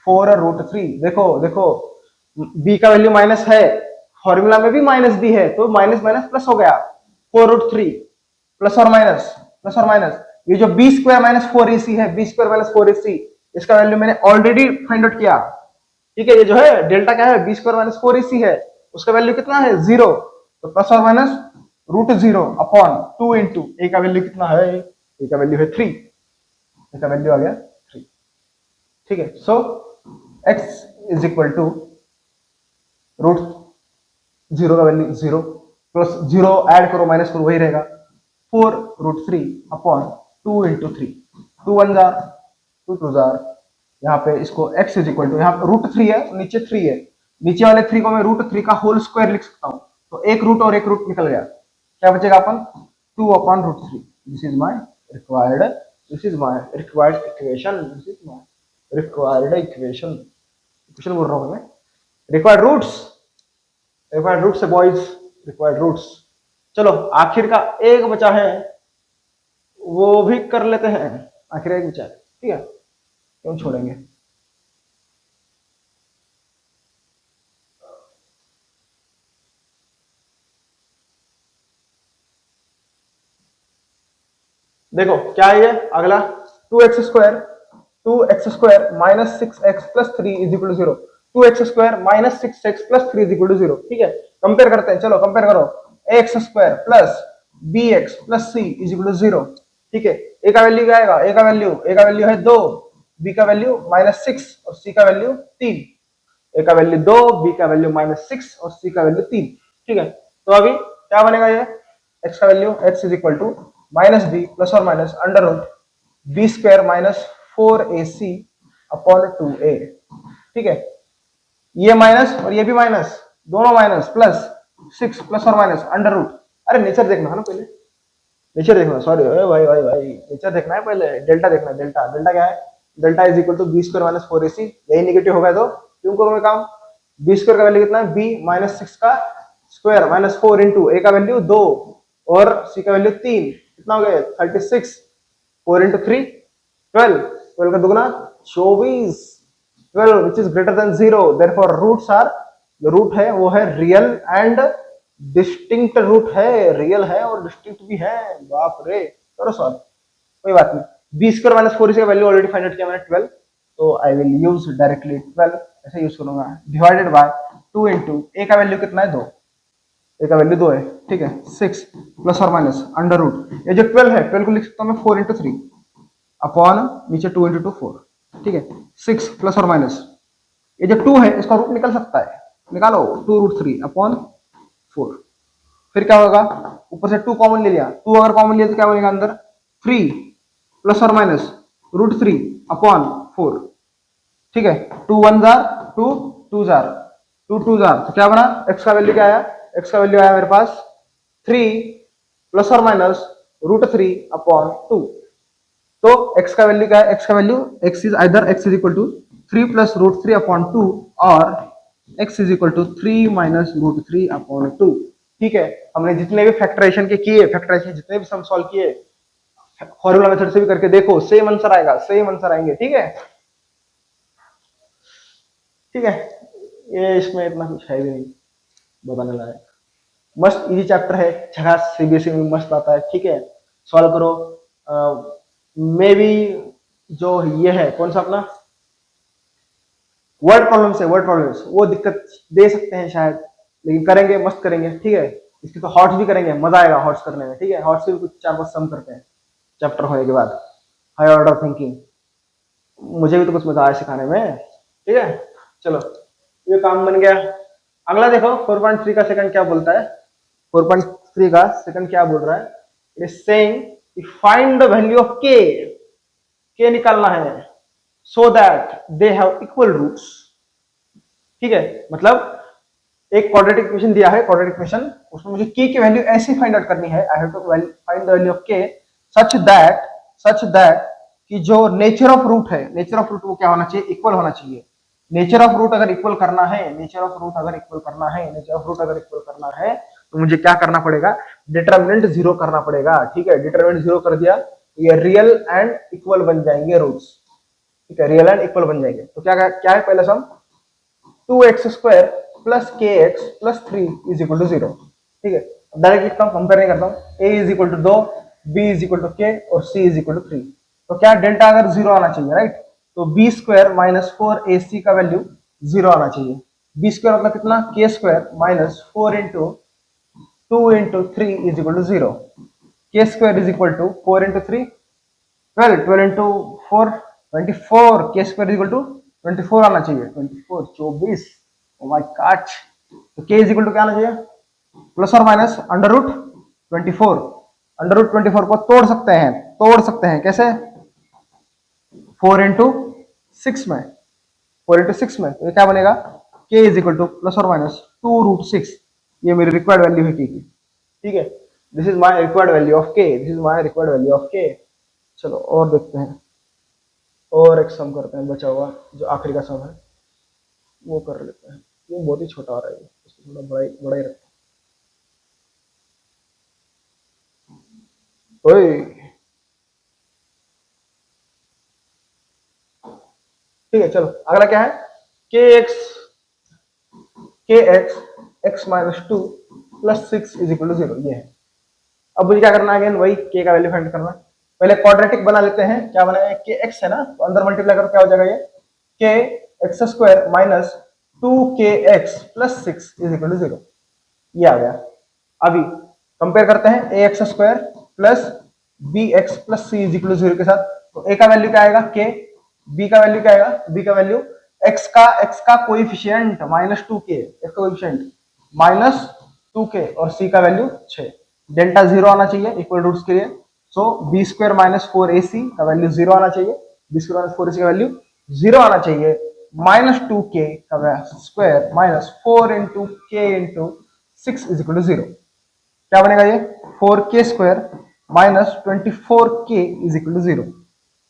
Speaker 1: 4√3। देखो देखो b का वैल्यू माइनस है, फॉर्मूला में भी माइनस बी है, तो माइनस माइनस प्लस हो गया 4√3 प्लस और माइनस ये जो b² माइनस 4ac है, b² माइनस 4ac इसका वैल्यू मैंने ऑलरेडी फाइंड आउट किया, ठीक है। ये जो है डेल्टा क्या है, b² माइनस 4ac है, उसका वैल्यू कितना है 0, तो प्लस और माइनस √0 अपॉन 2 इंटू ए का वैल्यू कितना है, ए का वैल्यू है 3, ए का वैल्यू आ गया 3, ठीक है। सो x इज इक्वल टू √0 का वैल्यू 0 प्लस 0 ऐड करो माइनस करो वही रहेगा 4√3 अपॉन 2 इंटू 3, 2 1 जार 2 2 जार, यहाँ पे इसको x इज इक्वल टू, यहाँ पे √3 है नीचे 3 है, नीचे वाले 3 को मैं √3 का होल स्क्वायर लिख सकता हूँ, तो एक रूट और एक रूट निकल गया, क्या बचेगा अपन 2 upon √3। This is my required equation, this is my required equation बोल रहा हूँ मैं, रिक्वायर्ड रूट्स है बॉयज, रिक्वायर्ड रूट्स। चलो आखिर का एक बचा है, वो भी कर लेते हैं, आखिर एक बचा है, ठीक है, क्यों छोड़ेंगे। देखो क्या है ये अगला, 2x² minus 6x plus 3 is equal to 0, 2x² minus 6x plus 3 is equal to 0, ठीक है। कंपेयर करते हैं, चलो कंपेयर करो, ax² plus bx plus c is equal to 0, ठीक है। a का वैल्यू क्या आएगा, a का वैल्यू है 2, b का वैल्यू माइनस 6 और c का वैल्यू 3, a का वैल्यू 2, b का वैल्यू माइनस 6 और c का वैल्यू 3, ठीक है। तो अभी क्या बनेगा ये, x का value x is equal to minus B plus और minus under root b² minus 4ac upon 2a, ठीक है। ये माइनस और ये भी माइनस, दोनों माइनस प्लस 6 प्लस और माइनस अंडर रूट, अरे नेचर देखना है ना पहले, नेचर देखना, सॉरी भाई नेचर देखना है पहले, डेल्टा देखना है, डेल्टा क्या है, delta is equal to b² minus 4ac, यही निगेटिव होगा तो क्यों करूंगा काम, b² का वैल्यू कितना है b माइनस 6 का स्क्वायर माइनस 4 इंटू ए का वैल्यू 2 और c का वैल्यू 3, कितना हो गया 36, 4 इंटू 3 12, 12 का दुगना 24, 12 which is greater than 0, therefore roots are, जो रूट है वो है रियल एंड डिस्टिंक्ट रूट है, रियल है और डिस्टिंक्ट भी है, बाप रे, करो सॉल्व, कोई बात नहीं। b² माइनस 4 का वैल्यू ऑलरेडी फाइंड आउट किया मैंने 12, तो आई विल यूज डायरेक्टली 12 ऐसे यूज करूंगा, डिवाइडेड बाय 2 इंटू ए का वैल्यू कितना है 2, ए का वैल्यू 2 है, ठीक है, 6 प्लस और माइनस अंडर रूट, ये जो 12 है 12 को लिख सकता हूँ मैं 4 इंटू 3 अपॉन नीचे 2 इंटू 2 4, ठीक है, 6 प्लस और माइनस, ये जो 2 है इसका रूट निकल सकता है, निकालो 2 रूट 3 अपॉन 4, फिर क्या होगा, ऊपर से 2 कॉमन ले लिया, 2 अगर कॉमन लिया तो क्या बनेगा अंदर 3 प्लस और माइनस रूट 3 अपॉन 4, ठीक है, 2 1 जार 2 2 जार 2 2 जार, तो क्या बना, x का वैल्यू क्या आया, x का वैल्यू आया मेरे पास 3 प्लस और माइनस रूट 3 अपॉन 2, तो x का वैल्यू क्या है, x का value x is either x is equal to 3 plus root 3 upon 2 और x is equal to 3 minus root 3 upon 2, ठीक है। हमने जितने भी फैक्टराइजेशन के किए, फैक्टराइजेशन जितने भी सम सॉल्व किए, फॉर्मूला मेथड से भी करके देखो, सेम आंसर आएगा, सेम आंसर आएंगे, ठीक है, ठीक है। ये इसमें इतना कुछ है भी नहीं बताने लायक, मस्त इजी चैप्टर है, झकास, सीबीएसई में मस्त आता है, ठीक है, सॉल्व करो। मे बी जो ये है कौन सा अपना वर्ड प्रॉब्लम्स है, वर्ड प्रॉब्लम्स वो दिक्कत दे सकते हैं शायद, लेकिन करेंगे, मस्त करेंगे, ठीक है। इसकी तो हॉट्स भी करेंगे, मजा आएगा हॉट्स करने में, ठीक है, हॉट्स से भी कुछ 4-5 सम करते हैं चैप्टर होने के बाद, हाई ऑर्डर थिंकिंग, मुझे भी तो कुछ मजा आया सिखाने में, ठीक है। चलो ये काम बन गया। अगला देखो 4.3 का सेकंड क्या बोलता है, 4.3 का सेकंड क्या बोल रहा है, it is saying find the value of K निकालना है so that they have equal roots, ठीक है, मतलब एक क्वाड्रेटिक इक्वेशन दिया है, क्वाड्रेटिक इक्वेशन, उसमें मुझे के की वैल्यू ऐसे फाइंड आउट करनी है, I have to find the value of K such that कि जो नेचर ऑफ रूट है, नेचर ऑफ रूट वो क्या होना चाहिए, इक्वल होना चाहिए। नेचर ऑफ रूट अगर इक्वल करना है, नेचर ऑफ रूट अगर इक्वल करना है, नेचर ऑफ रूट अगर इक्वल करना है, तो मुझे क्या करना पड़ेगा, डिटरमिनेंट 0 करना पड़ेगा, ठीक है, डिटरमिनेंट 0 कर दिया, ये रियल एंड इक्वल बन जाएंगे रूट्स, ठीक है, रियल एंड इक्वल बन जाएंगे। तो क्या है पहला sum, 2x square plus K X plus 3 is equal to 0, ठीक है, डायरेक्ट लिखता हूँ, कंपेयर नहीं करता हूँ, a is equal to 2, b is equal to k और c इज इक्वल टू 3, तो क्या डेल्टा अगर 0 आना चाहिए, राइट, तो b स्क्वायर माइनस 4ac का वैल्यू 0 आना चाहिए, b स्क्वायर मतलब कितना, k square minus 4 into 2 into 3 is equal to 0, k square is equal to 4 into 3 12, 12 into 4 24, k square is equal to 24 आना चाहिए, 24 24, ओ माय गॉड, तो k is equal to क्या आना चाहिए, प्लस और minus under root 24, under root 24 को तोड़ सकते हैं कैसे, 4 इंटू 6 में, 4 इंटू 6 में, तो ये क्या बनेगा, k is equal to plus और माइनस 2 रूट 6, ये मेरी रिक्वायर्ड वैल्यू है k की, ठीक है, this is my required value of k, this is my required value of k। चलो और देखते हैं, और एक सम करते हैं, बचा हुआ जो आखिरी का सम है वो कर लेते हैं, ये बहुत ही छोटा आ रहा है, इसको थोड़ा बड़ा ही रखते हैं, ठीक है। चलो अगला क्या है, x minus 2 plus 6 is equal to 0, ये है। अब मुझे क्या करना है, अगेन वही k का वैल्यू फाइंड करना है, पहले क्वाड्रेटिक बना लेते हैं, क्या बनाए, kx है ना, तो अंदर मल्टीप्लाई करो क्या हो जाएगा, ये kx square minus 2kx plus 6 is equal to 0, ये आ गया। अभी कंपेयर करते हैं ax square plus bx plus c is equal to 0 के साथ, तो a का वैल्यू क्या आएगा k, b का वैल्यू क्या आएगा, b का वैल्यू x का कोएफिशिएंट माइनस 2k, x का कोएफिशिएंट माइनस 2k और c का वैल्यू 6, डेल्टा 0 आना चाहिए इक्वल रूट्स के लिए, सो b स्क्वायर माइनस 4ac का वैल्यू 0 आना चाहिए, b स्क्वायर माइनस 4ac का वैल्यू 0 आना चाहिए, माइनस 2k का square minus 4 into k into 6 is equal to 0, क्या बनेगा ये 4k square minus 24k is equal to 0,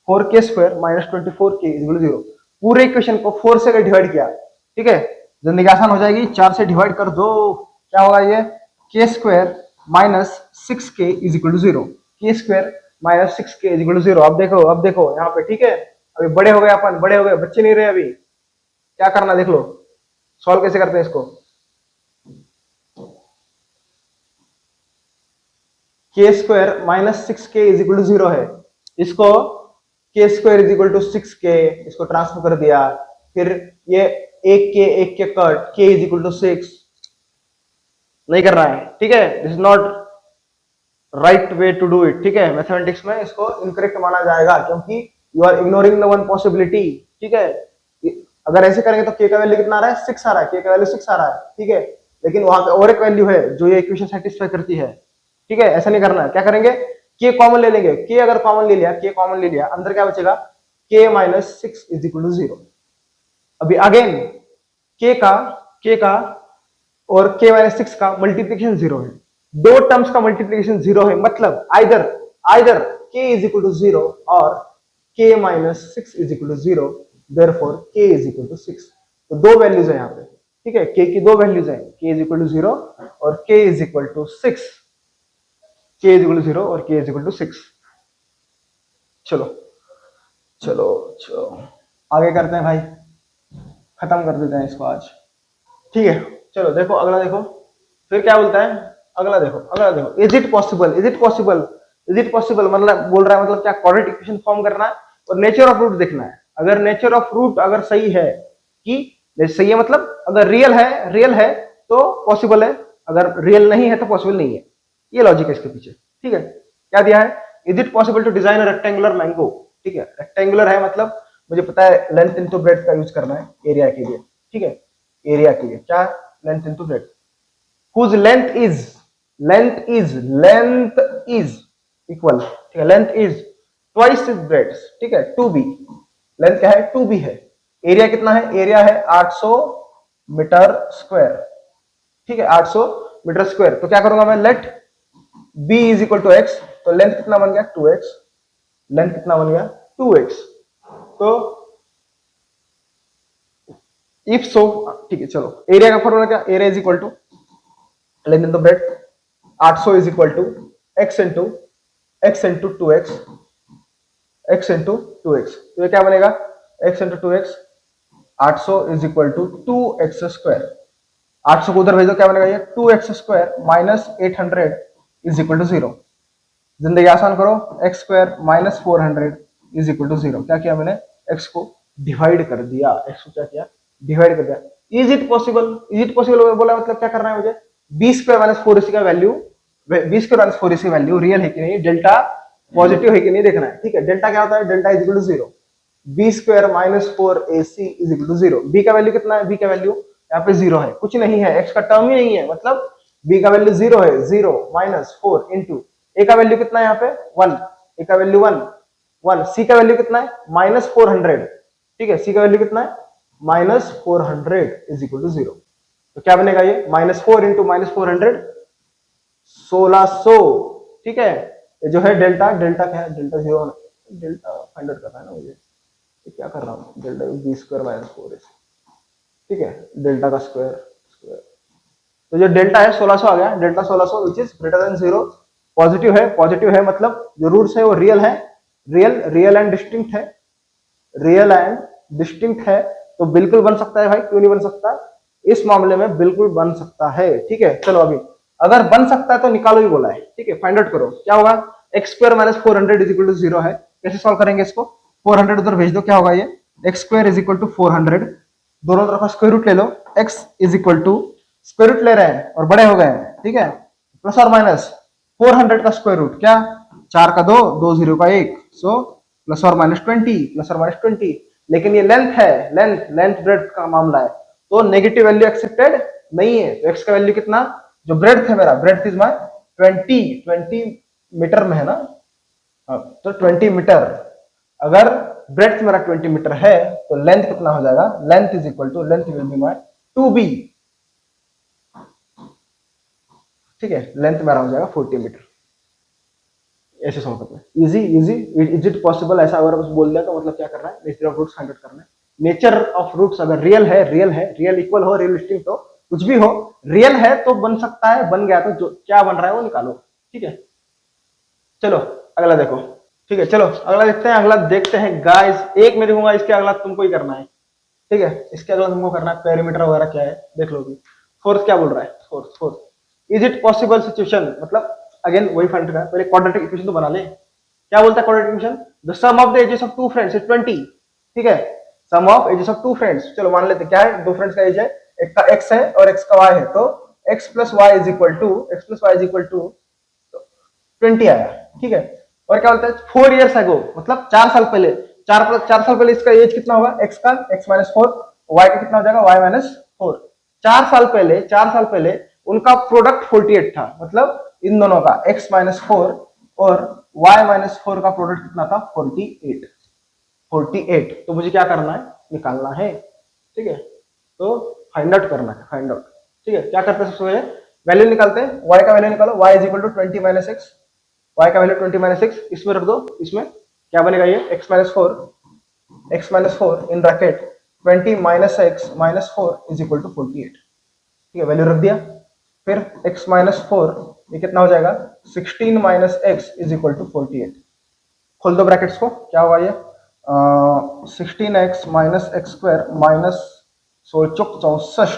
Speaker 1: 4k square minus 24k is equal to 0, पूरे इक्वेशन को 4 से अगर डिवाइड किया, ठीक है, जिंदगी आसान हो जाएगी, 4 से डिवाइड कर दो, क्या होगा ये k square minus 6k is equal to 0, k square minus 6k is equal to 0। अब देखो यहाँ पे, ठीक है, अभी बड़े हो गए अपन, बड़े हो गए, बच्चे नहीं रहे, अभी क्या करना देख लो, सॉल्व कैसे करते हैं इसको, k square minus 6k is equal to 0 है, इसको k square is equal to 6k, इसको ट्रांसफर कर दिया, फिर ये एक के cut k is equal to 6 नहीं करना है, ठीक है। This is not right way to do it, ठीक है। मैथमेटिक्स में इसको इनकरेक्ट माना जाएगा क्योंकि you are ignoring the one possibility, ठीक है। अगर ऐसे करेंगे तो k का वैल्यू कितना आ रहा है, 6 आ रहा है, k का वैल्यू 6 आ रहा है, ठीक है। लेकिन वहां पे और एक वैल्यू है जो ये इक्वेशन सेटिस्फाई करती है, ठीक है। ऐसा नहीं करना है, क्या करेंगे, k कॉमन ले लेंगे, k अगर कॉमन ले लिया, k कॉमन ले लिया, अंदर क्या बचेगा, k minus 6 is equal to 0। अभी अगेन k का और k माइनस 6 का मल्टीप्लीकेशन 0 है, दो टर्म्स का मल्टीप्लीकेशन 0 है, मतलब either k is equal to 0 और k minus 6 is equal to 0, therefore k is equal to 6। तो दो वैल्यूज है यहाँ पे, ठीक है। k की दो वैल्यूज है, k इज इक्वल टू 0 और k is equal to 6, k is equal to 0 और k इज इक्वल टू 6। चलो चलो चलो आगे करते हैं भाई, खत्म कर देते हैं इसको आज, ठीक है। चलो देखो अगला, देखो फिर क्या बोलता है, अगला देखो, इज इट पॉसिबल, मतलब बोल रहा है, मतलब क्या, क्वाड्रेटिक इक्वेशन फॉर्म करना है और नेचर ऑफ रूट देखना है। अगर नेचर ऑफ रूट अगर सही है, कि सही है मतलब अगर रियल है तो पॉसिबल है, अगर रियल नहीं है तो पॉसिबल नहीं है। ये लॉजिक है इसके पीछे, ठीक है। क्या दिया है, is it possible to design a rectangular mango, ठीक है। रेक्टेंगुलर है मतलब मुझे पता है लेंथ इनटू ब्रेड्थ का यूज करना है एरिया के लिए, ठीक है। एरिया के लिए क्या, length into breadth, whose length is equal, ठीक है, length is twice is breadth, ठीक है, 2b, लेंथ क्या है, 2b है। एरिया कितना है, एरिया है 800 मीटर स्क्वायर, ठीक है, 800 मीटर स्क्वायर। तो क्या करूंगा मैं, let b is equal to x, तो लेंथ कितना बन गया 2x, लेंथ कितना बन गया 2x। तो इफ सो, ठीक है, चलो एरिया का फॉर्मूला क्या, area is equal to length into breadth, 800 is equal to x into 2x, x into 2x। तो ये क्या बनेगा, x into 2x, 800 is equal to 2x square, 800 को उधर भेजो, क्या बनेगा ये 2x square minus 800 is equal to 0। जिंदगी आसान करो, x square minus 400 is equal to 0। क्या किया मैंने, x को डिवाइड कर दिया, x को क्या किया, डिवाइड कर दिया। इज इट पॉसिबल बोला, मतलब क्या करना है मुझे, b स्क्वायर माइनस 4ac का value, b square minus 4ac value real है कि नहीं, डेल्टा पॉजिटिव है कि नहीं देखना है, ठीक है। डेल्टा क्या होता है, delta is equal to 0, b square minus 4ac is equal to 0। b का वैल्यू कितना है, b का वैल्यू यहाँ पे 0 है, कुछ नहीं है, x का टर्म ही नहीं है, मतलब b का वैल्यू 0 है, 0 माइनस 4 इंटू a का वैल्यू कितना है यहाँ पे 1, a का वैल्यू 1, c का वैल्यू कितना है माइनस 400, ठीक है, c का वैल्यू कितना है माइनस 400 इज इक्वल टू 0। तो क्या बनेगा ये, माइनस 4 इंटू माइनस 400, 1600, ठीक है। ये जो है डेल्टा क्या है, डेल्टा 0, डेल्टा फाइंड आउट करना है ना मुझे, क्या कर रहा हूँ, delta b square minus 4ac, ठीक है, डेल्टा का स्क्वायर। तो जो डेल्टा है 1600 आ गया, delta 1600 which is greater than 0, positive है मतलब जो रूट्स है वो रियल है, रियल एंड डिस्टिंक्ट है, तो बिल्कुल बन सकता है भाई, क्यों नहीं बन सकता, इस मामले में बिल्कुल बन सकता है, ठीक है। चलो अभी अगर बन सकता है तो निकालो ही बोला है, ठीक है, फाइंड आउट करो क्या होगा, x square minus 400 is equal to 0 है। कैसे सॉल्व करेंगे इसको, 400 उधर भेज दो, क्या होगा ये, x square is equal to 400, दोनों तरफ स्क्वायर रूट ले लो, x is equal to square root ले रहे हैं और बड़े हो गए हैं, ठीक है, प्लस और माइनस 400 का स्क्वायर रूट क्या, 4 का 2, 2 0 का 1, सो प्लस और माइनस 20, लेकिन ये लेंथ है, लेंथ ब्रेड्थ का मामला है, तो नेगेटिव वैल्यू एक्सेप्टेड नहीं है। तो x का वैल्यू कितना, जो ब्रेड्थ है मेरा, ब्रेड्थ इज माय 20 मीटर में है ना, तो 20 मीटर, अगर ब्रेड्थ मेरा 20 मीटर है तो लेंथ कितना हो जाएगा, length is equal to, length will be my 2b, ठीक है, लेंथ मेरा हो जाएगा 40 मीटर। ऐसे सॉल्व करना है, इजी, इज इट पॉसिबल, ऐसा अगर बस बोल दिया तो मतलब क्या करना है, nature of roots find out करना है। नेचर ऑफ रूट्स अगर रियल इक्वल हो, रियलिस्टिक हो, कुछ भी हो, रियल है तो बन सकता है, बन गया तो जो क्या बन रहा है वो निकालो, ठीक है। चलो अगला देखो, ठीक है, चलो अगला देखते हैं गाइस, एक मैं देखूंगा, इसके अगला तुमको ही करना है, ठीक है, इसके अगला तुमको करना है, पेरीमीटर वगैरह क्या है देख लोगे। फोर्थ क्या बोल रहा है, fourth is it possible situation, मतलब अगेन वही फाइंड करना है, पहले क्वाड्रेटिक इक्वेशन तो बना ले। क्या बोलता है quadratic equation, the sum of the ages of two friends is 20, ठीक है, sum of ages of two friends. चलो मान लेते क्या है, दो फ्रेंड्स का एज है, एक का x है और x का y है, तो x plus Y is equal to 20 आया, ठीक है। और क्या बोलता है 4 years अगो, मतलब 4 साल पहले, 4 साल पहले इसका एज कितना होगा, x का x माइनस 4, y का कितना हो जाएगा y माइनस 4। 4 साल पहले उनका प्रोडक्ट 48 था, मतलब इन दोनों का x माइनस 4 और y माइनस 4 का प्रोडक्ट कितना था 48। तो मुझे क्या करना है, निकालना है, ठीक है। तो फाइंड आउट करना है, फाइंड आउट, ठीक है। क्या करते हैं, सबसे पहले वैल्यू निकालते हैं, y का वैल्यू निकालो, y is equal to 20 minus X, y का वैल्यू 20 माइनस एक्स, इसमें रख दो, इसमें क्या बनेगा ये x minus 4 in bracket 20 minus X minus 4 is equal to 48, ठीक है। वैल्यू रख दिया, फिर x माइनस 4 ये कितना हो जाएगा 16 minus X is equal to 48। खोल दो ब्रैकेट्स को, क्या होगा ये 16x minus X square minus 64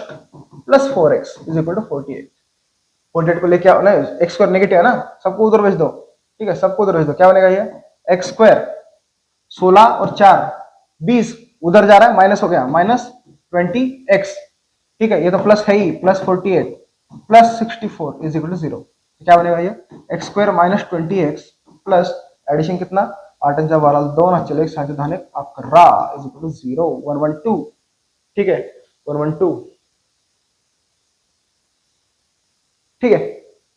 Speaker 1: plus 4x is equal to 48 को लेके आओ ना, एक्स स्क्वायर नेगेटिव है ना, सबको उधर भेज दो, ठीक है, सबको उधर भेज दो। क्या बनेगा ये एक्स स्क्वायर 16 और 4 20 उधर जा रहा है, माइनस हो गया, माइनस 20x, ठीक है। ये तो प्लस है ही, plus 48 plus 64 is equal to 0। क्या बनेगा ये x square minus 20x plus addition कितना 8 12 2 चले 7 धाने आप कर रहा इज इक्वल टू 0 112, ठीक है 112, ठीक है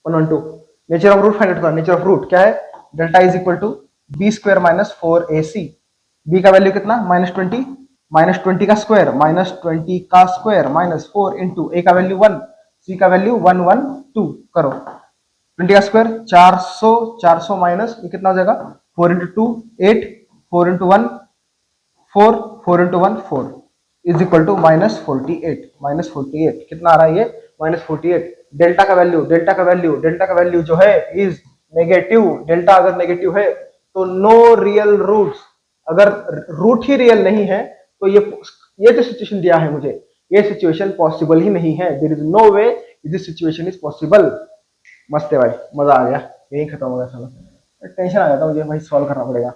Speaker 1: 112। Nature of root find out करना, नेचर ऑफ रूट क्या है, delta is equal to B square minus 4ac, B का वैल्यू कितना माइनस 20 का स्क्वायर माइनस 4 इंटू ए का वैल्यू 1, सी का वैल्यू 112 करो, 20 का स्क्वायर 400 माइनस ये कितना हो जाएगा 4 into 2 8, 4 into 1 4, 4 into 1 4 is equal to minus 48 कितना आ रहा है ये माइनस 48। डेल्टा का वैल्यू जो है इज नेगेटिव, डेल्टा अगर नेगेटिव है तो नो रियल रूट्स, अगर रूट ही रियल नहीं है तो ये जो सिचुएशन दिया है मुझे, ये सिचुएशन पॉसिबल ही नहीं है, there is no way this situation is possible. मस्त है भाई, मजा आ गया, यही खत्म हो गया साला, टेंशन आ जाता मुझे भाई, सॉल्व करना पड़ेगा।